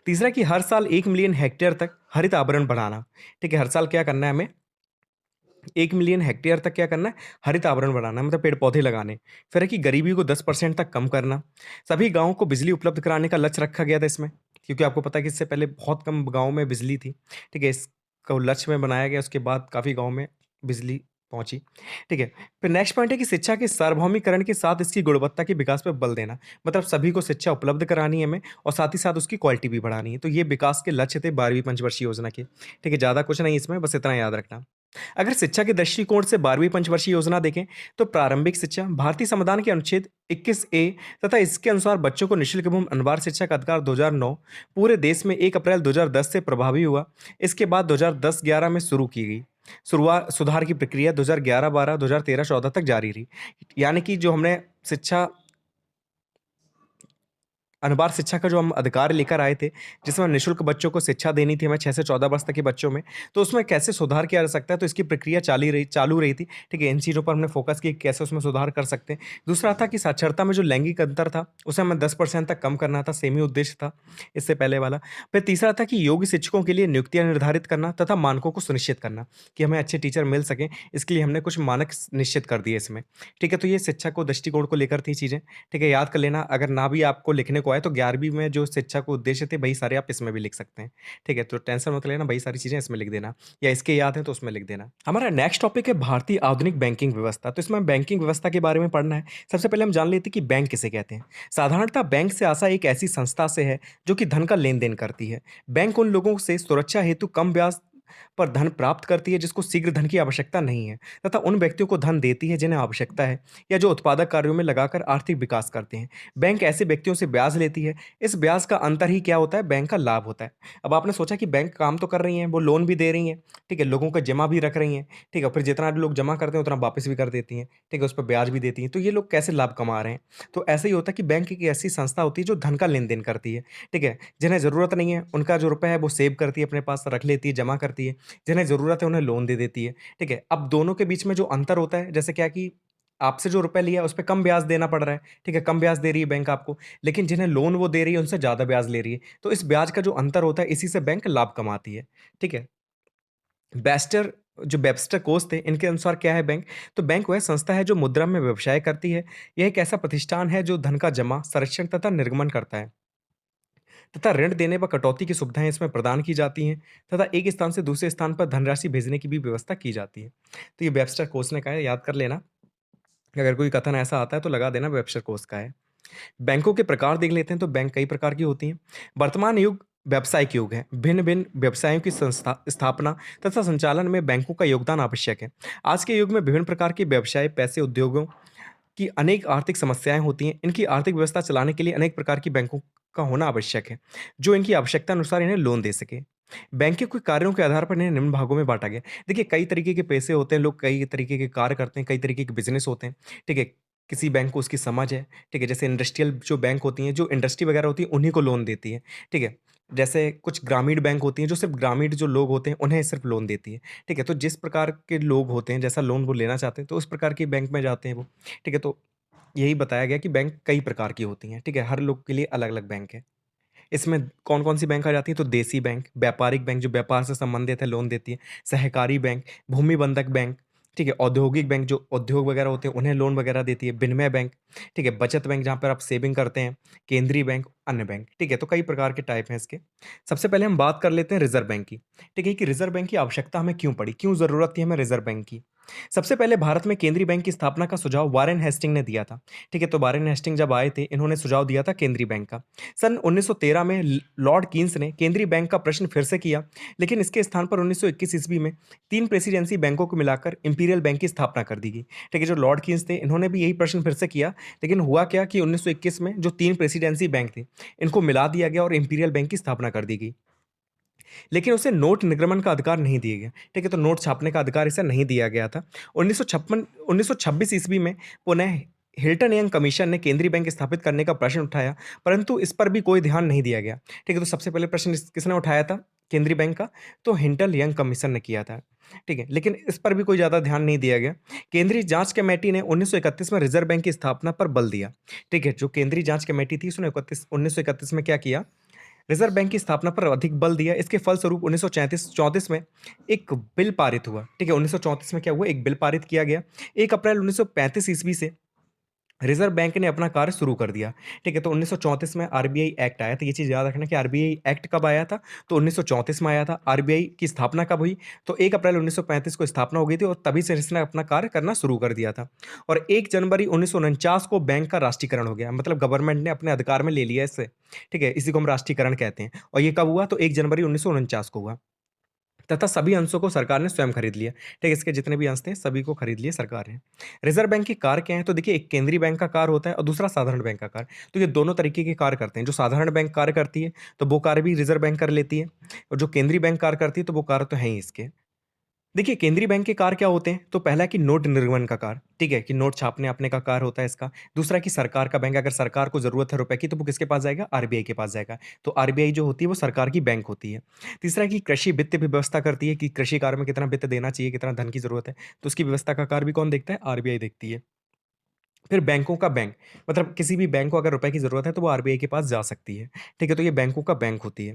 तीसरा कि हर साल 1 मिलियन हेक्टेयर तक हरित आवरण बढ़ाना। ठीक है, हर साल क्या करना है हमें? 1 मिलियन हेक्टेयर तक क्या करना है? हरित आवरण बढ़ाना है, मतलब पेड़-पौधे लगाने। फिर है कि गरीबी को 10% तक कम करना। सभी गाँवों को बिजली उपलब्ध कराने का लक्ष्य रखा गया था इसमें, क्योंकि आपको पता है कि इससे पहले बहुत कम गाँव में बिजली थी। ठीक है, इसको लक्ष्य में बनाया गया, उसके बाद काफ़ी गाँव में बिजली पहुँची। ठीक है, फिर नेक्स्ट पॉइंट है कि शिक्षा के सार्वभौमिकरण के साथ इसकी गुणवत्ता के विकास पे बल देना। मतलब सभी को शिक्षा उपलब्ध करानी है हमें और साथ ही साथ उसकी क्वालिटी भी बढ़ानी है। तो ये विकास के लक्ष्य थे 12वीं पंचवर्षीय योजना के। ठीक है, ज़्यादा कुछ नहीं इसमें, बस इतना याद रखना। अगर शिक्षा के दृष्टिकोण से 12वीं पंचवर्षीय योजना देखें, तो प्रारंभिक शिक्षा भारतीय संविधान के अनुच्छेद 21A तथा इसके अनुसार बच्चों को निःशुल्क एवं अनिवार्य शिक्षा का अधिकार 2009 पूरे देश में 1 अप्रैल 2010 से प्रभावी हुआ। इसके बाद 2010-11 में शुरू की गई। सुधार की प्रक्रिया 2011-12, 2013-14 तक जारी रही। यानी कि जो हमने शिक्षा अनुबार शिक्षा का जो हम अधिकार लेकर आए थे, जिसमें निःशुल्क बच्चों को शिक्षा देनी थी हमें 6 से 14 वर्ष तक के बच्चों में, तो उसमें कैसे सुधार किया जा सकता है, तो इसकी प्रक्रिया चालू रही थी, ठीक है? इन चीज़ों पर हमने फ़ोकस किया कि कैसे उसमें सुधार कर सकते हैं। दूसरा था कि साक्षरता में जो लैंगिक अंतर था, उसे हमें 10% तक कम करना था, सेम ही उद्देश्य था, इससे पहले वाला। फिर तीसरा था कि योग्य शिक्षकों के लिए नियुक्तियाँ निर्धारित करना तथा मानकों को सुनिश्चित करना, कि हमें अच्छे टीचर मिल सकें, इसके लिए हमने कुछ मानक निश्चित कर दिए इसमें, ठीक है? तो ये शिक्षा को दृष्टिकोण को लेकर थी चीज़ें। ठीक है, याद कर लेना, अगर ना भी आपको लिखने को आए तो 11वीं में जो शिक्षा को उद्देश्य थे वही सारे आप इसमें भी लिख सकते हैं। ठीक है, तो टेंशन मत लेना, वही सारी चीज़ें इसमें लिख देना या इसके याद हैं तो उसमें लिख देना। हमारा नेक्स्ट टॉपिक है भारतीय आधुनिक बैंकिंग व्यवस्था। तो इसमें बैंकिंग व्यवस्था के बारे में पढ़ना है। सबसे पहले हम जान लेते हैं कि बैंक किसे कहते हैं। साधारणतः बैंक से आशा एक ऐसी संस्था से है जो कि धन का लेन-देन करती है। बैंक उन लोगों से सुरक्षा हेतु कम ब्याज पर धन प्राप्त करती है जिसको शीघ्र धन की आवश्यकता नहीं है, तथा उन व्यक्तियों को धन देती है जिन्हें आवश्यकता है या जो उत्पादक कार्यों में लगाकर आर्थिक विकास करते हैं। बैंक ऐसे व्यक्तियों से ब्याज लेती है। इस ब्याज का अंतर ही क्या होता है? बैंक का लाभ होता है। अब आपने सोचा कि बैंक काम तो कर रही हैं, वो लोन भी दे रही हैं, ठीक है, लोगों का जमा भी रख रही हैं, ठीक है, फिर जितना लोग जमा करते हैं उतना वापस भी कर देती हैं, ठीक है, उस पर ब्याज भी देती हैं। तो ये लोग कैसे लाभ कमा रहे हैं? तो ऐसा ही होता है कि बैंक एक ऐसी संस्था होती है जो धन का लेन देन करती है, ठीक है, जिन्हें ज़रूरत नहीं है उनका जो रुपया है वो सेव करती है, अपने पास रख लेती है, जमा करती है, जिन्हें ज़रूरत है उन्हें लोन दे देती है, ठीक है। अब दोनों के बीच में जो अंतर होता है, जैसे क्या कि आपसे जो रुपए लिया है, उस पे कम ब्याज देना पड़ रहा है, ठीक है, कम ब्याज दे रही है बैंक आपको, लेकिन जिन्हें लोन वो दे रही है, उनसे ज़्यादा ब्याज ले रही है। तो इस ब्याज का जो अंतर होता है, इसी से बैंक लाभ कमाती है, ठीक है। बेस्टर जो वेबस्टर कोच थे, इनके अनुसार क्या है बैंक? तो बैंक वह संस्था है जो मुद्रा में व्यवसाय करती है। यह एक ऐसा प्रतिष्ठान है जो धन का जमा, संरक्षण तथा निर्गमन करता है। तथा ऋण देने व कटौती की सुविधाएँ इसमें प्रदान की जाती हैं तथा एक स्थान से दूसरे स्थान पर धनराशि भेजने की भी व्यवस्था की जाती है। तो ये वेबस्टर कोच ने कहा है, याद कर लेना। अगर कोई कथन ऐसा आता है तो लगा देना वेबस्टर कोच का है। बैंकों के प्रकार देख लेते हैं, तो बैंक कई प्रकार की होती हैं। वर्तमान युग व्यावसायिक युग है। भिन्न-भिन्न व्यवसायों की स्थापना तथा संचालन में बैंकों का योगदान आवश्यक है। आज के युग में विभिन्न प्रकार के व्यवसाय, पैसे, उद्योगों की अनेक आर्थिक समस्याएँ होती हैं। इनकी आर्थिक व्यवस्था चलाने के लिए अनेक प्रकार की बैंकों का होना आवश्यक है, जो इनकी आवश्यकता अनुसार इन्हें लोन दे सके। बैंक के कुछ कार्यों के आधार पर इन्हें निम्न भागों में बाँटा गया। देखिए, कई तरीके के पैसे होते हैं, लोग कई तरीके के कार्य करते हैं, कई तरीके के बिज़नेस होते हैं, ठीक है? किसी बैंक को उसकी समझ है, ठीक है? जैसे इंडस्ट्रियल जो बैंक होती हैं, जो इंडस्ट्री वगैरह होती है, उन्हीं को लोन देती है, ठीक है? जैसे कुछ ग्रामीण बैंक होती हैं, जो सिर्फ़ ग्रामीण जो लोग होते हैं, उन्हें सिर्फ़ लोन देती है, ठीक है? तो जिस प्रकार के लोग होते हैं, जैसा लोन वो लेना चाहते हैं, तो उस प्रकार के बैंक में जाते हैं वो, ठीक है? तो यही बताया गया कि बैंक कई प्रकार की होती हैं, ठीक है? हर लोग के लिए अलग-अलग बैंक है। इसमें कौन-कौन सी बैंक आ जाती है? तो देसी बैंक, व्यापारिक बैंक जो व्यापार से संबंधित है, लोन देती है, सहकारी बैंक, भूमि बंधक बैंक, ठीक है, औद्योगिक बैंक जो उद्योग वगैरह होते हैं, उन्हें लोन वगैरह देती है, विनिमय बैंक, ठीक है, बचत बैंक जहाँ पर आप सेविंग करते हैं, केंद्रीय बैंक, अन्य बैंक, ठीक है, तो कई प्रकार के टाइप हैं इसके। सबसे पहले हम बात कर लेते हैं रिज़र्व बैंक की, ठीक है, कि रिज़र्व बैंक की आवश्यकता हमें क्यों पड़ी? क्यों ज़रूरत थी हमें रिज़र्व बैंक की? सबसे पहले भारत में केंद्रीय बैंक की स्थापना का सुझाव वारेन हेस्टिंग ने दिया था, ठीक है, तो वारेन हेस्टिंग जब आए थे, इन्होंने सुझाव दिया था केंद्रीय बैंक का। सन 1913 में लॉर्ड कीन्स ने केंद्रीय बैंक का प्रश्न फिर से किया, लेकिन इसके स्थान पर 1921 ईस्वी में 3 प्रेसिडेंसी बैंकों को मिलाकर इंपीरियल बैंक की स्थापना कर दी गई। ठीक है, जो लॉर्ड कीन्स थे, इन्होंने भी यही प्रश्न फिर से किया, लेकिन हुआ क्या कि 1921 में जो 3 प्रेसिडेंसी बैंक थे, इनको मिला दिया गया और इंपीरियल बैंक की स्थापना कर दी गई। लेकिन उसे नोट निर्गमन का अधिकार नहीं दिया गया। ठीक है, तो नोट छापने का अधिकार इसे नहीं दिया गया था। 1926 ईस्वी में पुनः हिल्टन यंग कमीशन ने केंद्रीय बैंक स्थापित करने का प्रश्न उठाया, परंतु इस पर भी कोई ध्यान नहीं दिया गया। ठीक है, तो सबसे पहले प्रश्न किसने उठाया था केंद्रीय बैंक का? तो हिंटल यंग कमीशन ने किया था। ठीक है, लेकिन इस पर भी कोई ज़्यादा ध्यान नहीं दिया गया। केंद्रीय जांच कमेटी ने 1931 में रिजर्व बैंक की स्थापना पर बल दिया। ठीक है, जो केंद्रीय जांच कमेटी थी उसने 1931 में क्या किया? रिजर्व बैंक की स्थापना पर अधिक बल दिया। इसके फलस्वरूप 1934 में एक बिल पारित हुआ। ठीक है, 1934 में क्या हुआ? एक बिल पारित किया गया। 1 अप्रैल 1935 ईस्वी से रिजर्व बैंक ने अपना कार्य शुरू कर दिया। ठीक है, तो 1934 में आरबीआई एक्ट आया था। ये चीज़ याद रखना कि आरबीआई एक्ट कब आया था? तो 1934 में आया था। आरबीआई की स्थापना कब हुई? तो 1 अप्रैल 1935 को स्थापना हो गई थी और तभी से इसने अपना कार्य करना शुरू कर दिया था। और 1 जनवरी 1949 को बैंक का राष्ट्रीयकरण हो गया। मतलब गवर्नमेंट ने अपने अधिकार में ले लिया इसे। ठीक है, इसी को हम राष्ट्रीयकरण कहते हैं। और ये कब हुआ? तो 1 जनवरी 1949 को हुआ। तथा सभी अंशों को सरकार ने स्वयं खरीद लिया। ठीक है, इसके जितने भी अंश थे सभी को खरीद लिए सरकार ने। रिजर्व बैंक के कार्य क्या है? तो देखिए, एक केंद्रीय बैंक का कार्य होता है और दूसरा साधारण बैंक का कार्य। तो ये दोनों तरीके के कार्य करते हैं। जो साधारण बैंक कार्य करती है तो वो कार्य भी रिजर्व बैंक कर लेती है, और जो केंद्रीय बैंक कार्य करती है तो वो कार्य तो है ही इसके। देखिए, केंद्रीय बैंक के कार्य क्या होते हैं? तो पहला कि नोट निर्गमन का कार्य, ठीक है, कि नोट छापने अपने का कार्य होता है इसका। दूसरा कि सरकार का बैंक, अगर सरकार को ज़रूरत है रुपए की तो वो किसके पास जाएगा? आरबीआई के पास जाएगा। तो आरबीआई जो होती है वो सरकार की बैंक होती है। तीसरा कि कृषि वित्त भी व्यवस्था करती है कि कृषि कार्य में कितना वित्त देना चाहिए, कितना धन की ज़रूरत है। तो उसकी व्यवस्था का कार्य भी कौन देखता है? आरबीआई देखती है। फिर बैंकों का बैंक, मतलब किसी भी बैंक को अगर रुपए की ज़रूरत है तो वो आरबीआई के पास जा सकती है। ठीक है, तो ये बैंकों का बैंक होती है।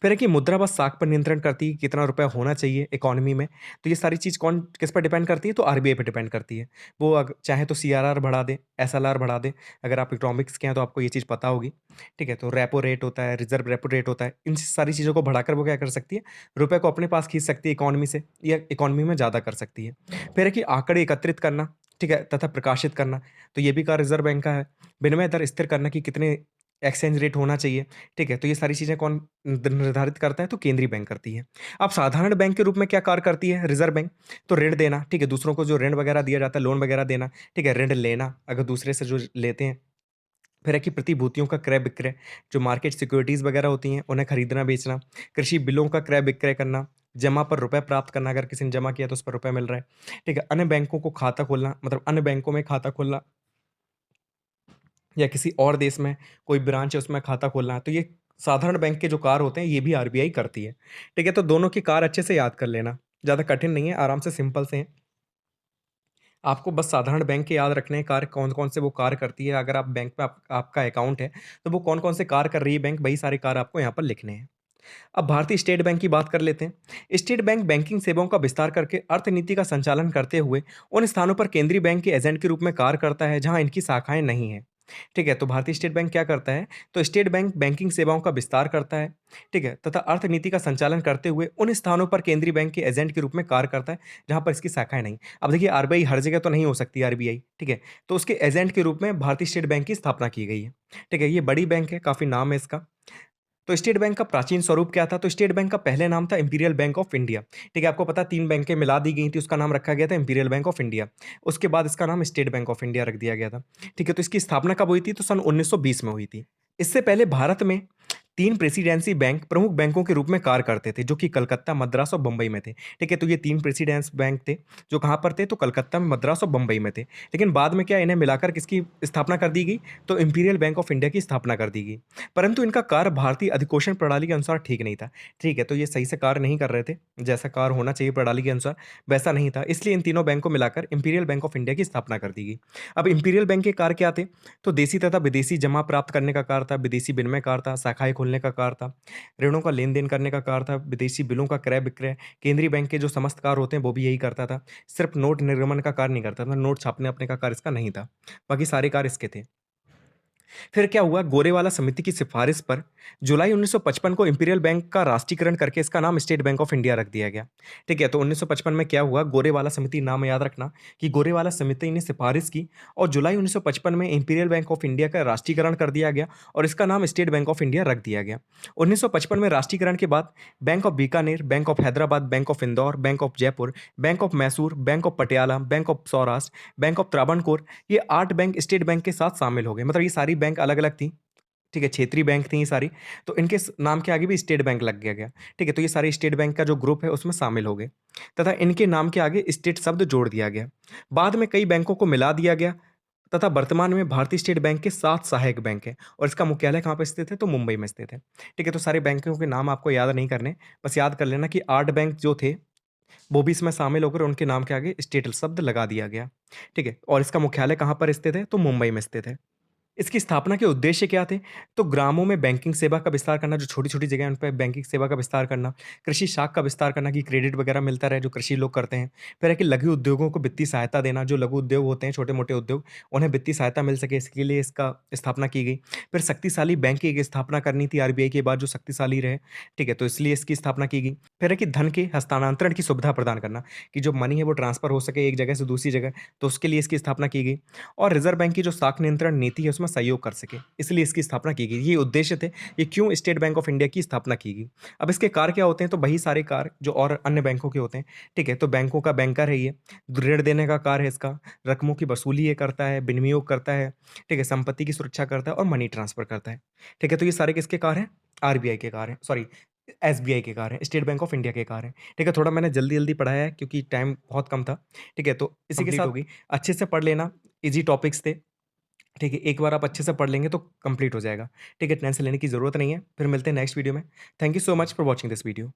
फिर है कि मुद्रा व साख पर नियंत्रण करती है, कितना रुपया होना चाहिए इकोनॉमी में। तो ये सारी चीज़ कौन किस पर डिपेंड करती है? तो आरबीआई पे डिपेंड करती है। वो चाहे तो सीआरआर बढ़ा दे, एसएलआर बढ़ा दे। अगर आप इकोनॉमिक्स के हैं तो आपको ये चीज़ पता होगी। ठीक है, तो रेपो रेट होता है, रिजर्व रेपो रेट होता है। इन सारी चीज़ों को बढ़ाकर वो क्या कर सकती है? रुपए को अपने पास खींच सकती है इकोनॉमी से, या इकोनॉमी में ज़्यादा कर सकती है। फिर है कि आंकड़े एकत्रित करना, ठीक है, तथा प्रकाशित करना। तो ये भी कार्य रिज़र्व बैंक का है। विनिमय दर स्थिर करना कि कितने एक्सचेंज रेट होना चाहिए, ठीक है? तो ये सारी चीज़ें कौन निर्धारित करता है? तो केंद्रीय बैंक करती है। अब साधारण बैंक के रूप में क्या कार्य करती है रिज़र्व बैंक? तो ऋण देना, ठीक है? दूसरों को जो ऋण वगैरह दिया जाता है, लोन वगैरह देना, ठीक है? ऋण लेना, अगर दूसरे से जो लेते हैं। फिर है कि प्रतिभूतियों का क्रय विक्रय, जो मार्केट सिक्योरिटीज़ वगैरह होती हैं, उन्हें खरीदना बेचना, कृषि बिलों का क्रय विक्रय करना, जमा पर रुपए प्राप्त करना, अगर किसी ने जमा किया तो उस पर रुपए मिल रहा है, ठीक है? अन्य बैंकों को खाता खोलना, मतलब अन्य बैंकों में खाता खोलना, या किसी और देश में कोई ब्रांच है उसमें खाता खोलना है, तो ये साधारण बैंक के जो कार्य होते हैं ये भी आरबीआई करती है। ठीक है, तो दोनों के कार्य अच्छे से याद कर लेना, ज़्यादा कठिन नहीं है, आराम से सिंपल से हैं। आपको बस साधारण बैंक के याद रखने हैं कार्य कौन-कौन से वो कार्य करती है। अगर आप बैंक में आपका अकाउंट है, तो वो कौन-कौन से कार्य कर रही है बैंक, वही सारे कार्य आपको यहाँ पर लिखने हैं। अब भारतीय स्टेट बैंक की बात कर लेते हैं। स्टेट बैंक बैंकिंग सेवाओं का विस्तार करके अर्थनीति का संचालन करते हुए उन स्थानों पर केंद्रीय बैंक के एजेंट के रूप में कार्य करता है जहां इनकी शाखाएं नहीं हैं। ठीक है, तो भारतीय स्टेट बैंक क्या करता है? तो स्टेट बैंक बैंकिंग सेवाओं का विस्तार करता है, ठीक है, तथा अर्थनीति का संचालन करते हुए उन स्थानों पर केंद्रीय बैंक के एजेंट के रूप में कार्य करता है जहां पर इसकी शाखाएं नहीं। अब देखिए, आरबीआई हर जगह तो नहीं हो सकती आरबीआई, ठीक है, तो उसके एजेंट के रूप में भारतीय स्टेट बैंक की स्थापना की गई है। ठीक है, ये बड़ी बैंक है, काफी नाम है इसका। तो स्टेट बैंक का प्राचीन स्वरूप क्या था? तो स्टेट बैंक का पहले नाम था इंपीरियल बैंक ऑफ इंडिया। ठीक है, आपको पता है 3 बैंकें मिला दी गई थी, उसका नाम रखा गया था इंपीरियल बैंक ऑफ इंडिया। उसके बाद इसका नाम स्टेट बैंक ऑफ इंडिया रख दिया गया था। ठीक है, तो इसकी स्थापना कब हुई थी? तो सन 1920 में हुई थी। इससे पहले भारत में 3 प्रेसिडेंसी बैंक प्रमुख बैंकों के रूप में कार्य करते थे, जो कि कलकत्ता, मद्रास और बम्बई में थे। ठीक है, तो ये 3 प्रेसिडेंस बैंक थे, जो कहाँ पर थे? तो कलकत्ता में, मद्रास और बम्बई में थे। लेकिन बाद में क्या इन्हें मिलाकर किसकी स्थापना कर दी गई? तो इंपीरियल बैंक ऑफ इंडिया की स्थापना कर दी गई। परंतु इनका कार्य भारतीय अधिकोषण प्रणाली के अनुसार ठीक नहीं था। ठीक है, तो ये सही से कार्य नहीं कर रहे थे, जैसा कार्य होना चाहिए प्रणाली के अनुसार, वैसा नहीं था। इसलिए इन तीनों बैंक को मिलाकर इंपीरियल बैंक ऑफ इंडिया की स्थापना कर दी गई। अब इंपीरियल बैंक के कार्य क्या थे? तो देसी तथा विदेशी जमा प्राप्त करने का कार्य था, विदेशी विनिमय कार्य था, शाखाएँ खोलने का कार्य था, ऋणों का लेन-देन करने का कार्य था, विदेशी बिलों का क्रय-विक्रय, केंद्रीय बैंक के जो समस्त कार्य होते हैं, वो भी यही करता था। सिर्फ़ नोट निर्गमन का कार्य नहीं करता था, नोट छापने-वपने का कार्य इसका नहीं था। बाकी सारे कार्य इसके थे। फिर क्या हुआ, गोरेवाला समिति की सिफारिश पर जुलाई 1955 को इंपीरियल बैंक का राष्ट्रीयकरण करके इसका नाम स्टेट बैंक ऑफ इंडिया रख दिया गया। ठीक है, तो 1955 में क्या हुआ, गोरेवाला समिति नाम याद रखना कि गोरेवाला समिति ने सिफारिश की और जुलाई 1955 में इंपीरियल बैंक ऑफ इंडिया का राष्ट्रीयकरण कर दिया गया और इसका नाम स्टेट बैंक ऑफ इंडिया रख दिया गया। 1955 में राष्ट्रीयकरण के बाद bank of Bikaner, bank of Hyderabad, bank of Indore, bank of Jaipur, bank of Mysore, bank of Patiala, bank of Saurashtra, bank of Travancore, ये 8 बैंक स्टेट बैंक के साथ शामिल हो गए। मतलब ये सारी बैंक अलग-अलग थी, ठीक है, क्षेत्रीय बैंक थी ये सारी, तो इनके नाम के आगे भी स्टेट बैंक लग गया। ठीक है, तो ये सारे स्टेट बैंक का जो ग्रुप है उसमें शामिल हो गए तथा इनके नाम के आगे स्टेट शब्द जोड़ दिया गया। बाद में कई बैंकों को मिला दिया गया तथा वर्तमान में भारतीय स्टेट बैंक के 7 सहायक बैंक हैं और इसका मुख्यालय कहाँ पर स्थित है, तो मुंबई में स्थित है। ठीक है, तो सारे बैंकों के नाम आपको याद नहीं करने, बस याद कर लेना कि 8 बैंक जो थे वो भी इसमें शामिल होकर उनके नाम के आगे स्टेट शब्द लगा दिया गया। ठीक है, और इसका मुख्यालय कहाँ पर स्थित है, तो मुंबई में स्थित है। इसकी स्थापना के उद्देश्य क्या थे? तो ग्रामों में बैंकिंग सेवा का विस्तार करना, जो छोटी-छोटी जगह है उन पे बैंकिंग सेवा का विस्तार करना, कृषि शाख का विस्तार करना कि क्रेडिट वगैरह मिलता रहे जो कृषि लोग करते हैं। फिर है कि लघु उद्योगों को वित्तीय सहायता देना, जो लघु उद्योग होते हैं, छोटे-मोटे उद्योग, उन्हें वित्तीय सहायता मिल सके इसके लिए इसका स्थापना की गई। फिर शक्तिशाली बैंक की एक स्थापना करनी थी आरबीआई के बाद जो शक्तिशाली रहे, ठीक है? तो इसलिए इसकी स्थापना की गई। फिर है कि धन के हस्तांतरण की सुविधा प्रदान करना, कि जो मनी है वो ट्रांसफर हो सके एक जगह से दूसरी जगह, तो उसके लिए इसकी स्थापना की गई। और रिज़र्व बैंक की जो शाख नियंत्रण नीति है उसमें सहयोग कर सके, इसलिए इसकी स्थापना की गई। ये उद्देश्य थे, ये क्यों स्टेट बैंक ऑफ इंडिया की स्थापना की गई। अब इसके कार्य क्या होते हैं, तो वही सारे कार्य जो और अन्य बैंकों के होते हैं, ठीक है? तो बैंकों का बैंकर है ये, ऋण देने का कार्य है इसका, रकमों की वसूली ये करता है, विनियोग करता है, ठीक है? संपत्ति की सुरक्षा करता है और मनी ट्रांसफर करता है, ठीक है? तो ये सारे किसके कार्य हैं? आरबीआई के कार्य हैं, सॉरी एसबीआई के कार्य हैं, स्टेट बैंक ऑफ इंडिया के कार्य हैं, ठीक है? थोड़ा मैंने जल्दी-जल्दी पढ़ाया है क्योंकि टाइम बहुत कम था, ठीक है? तो इसी के साथ होगी, अच्छे से पढ़ लेना, ईज़ी टॉपिक्स थे, ठीक है? एक बार आप अच्छे से पढ़ लेंगे तो कंप्लीट हो जाएगा, ठीक है? टेंशन लेने की ज़रूरत नहीं है। फिर मिलते हैं नेक्स्ट वीडियो में। Thank you so much for watching this video.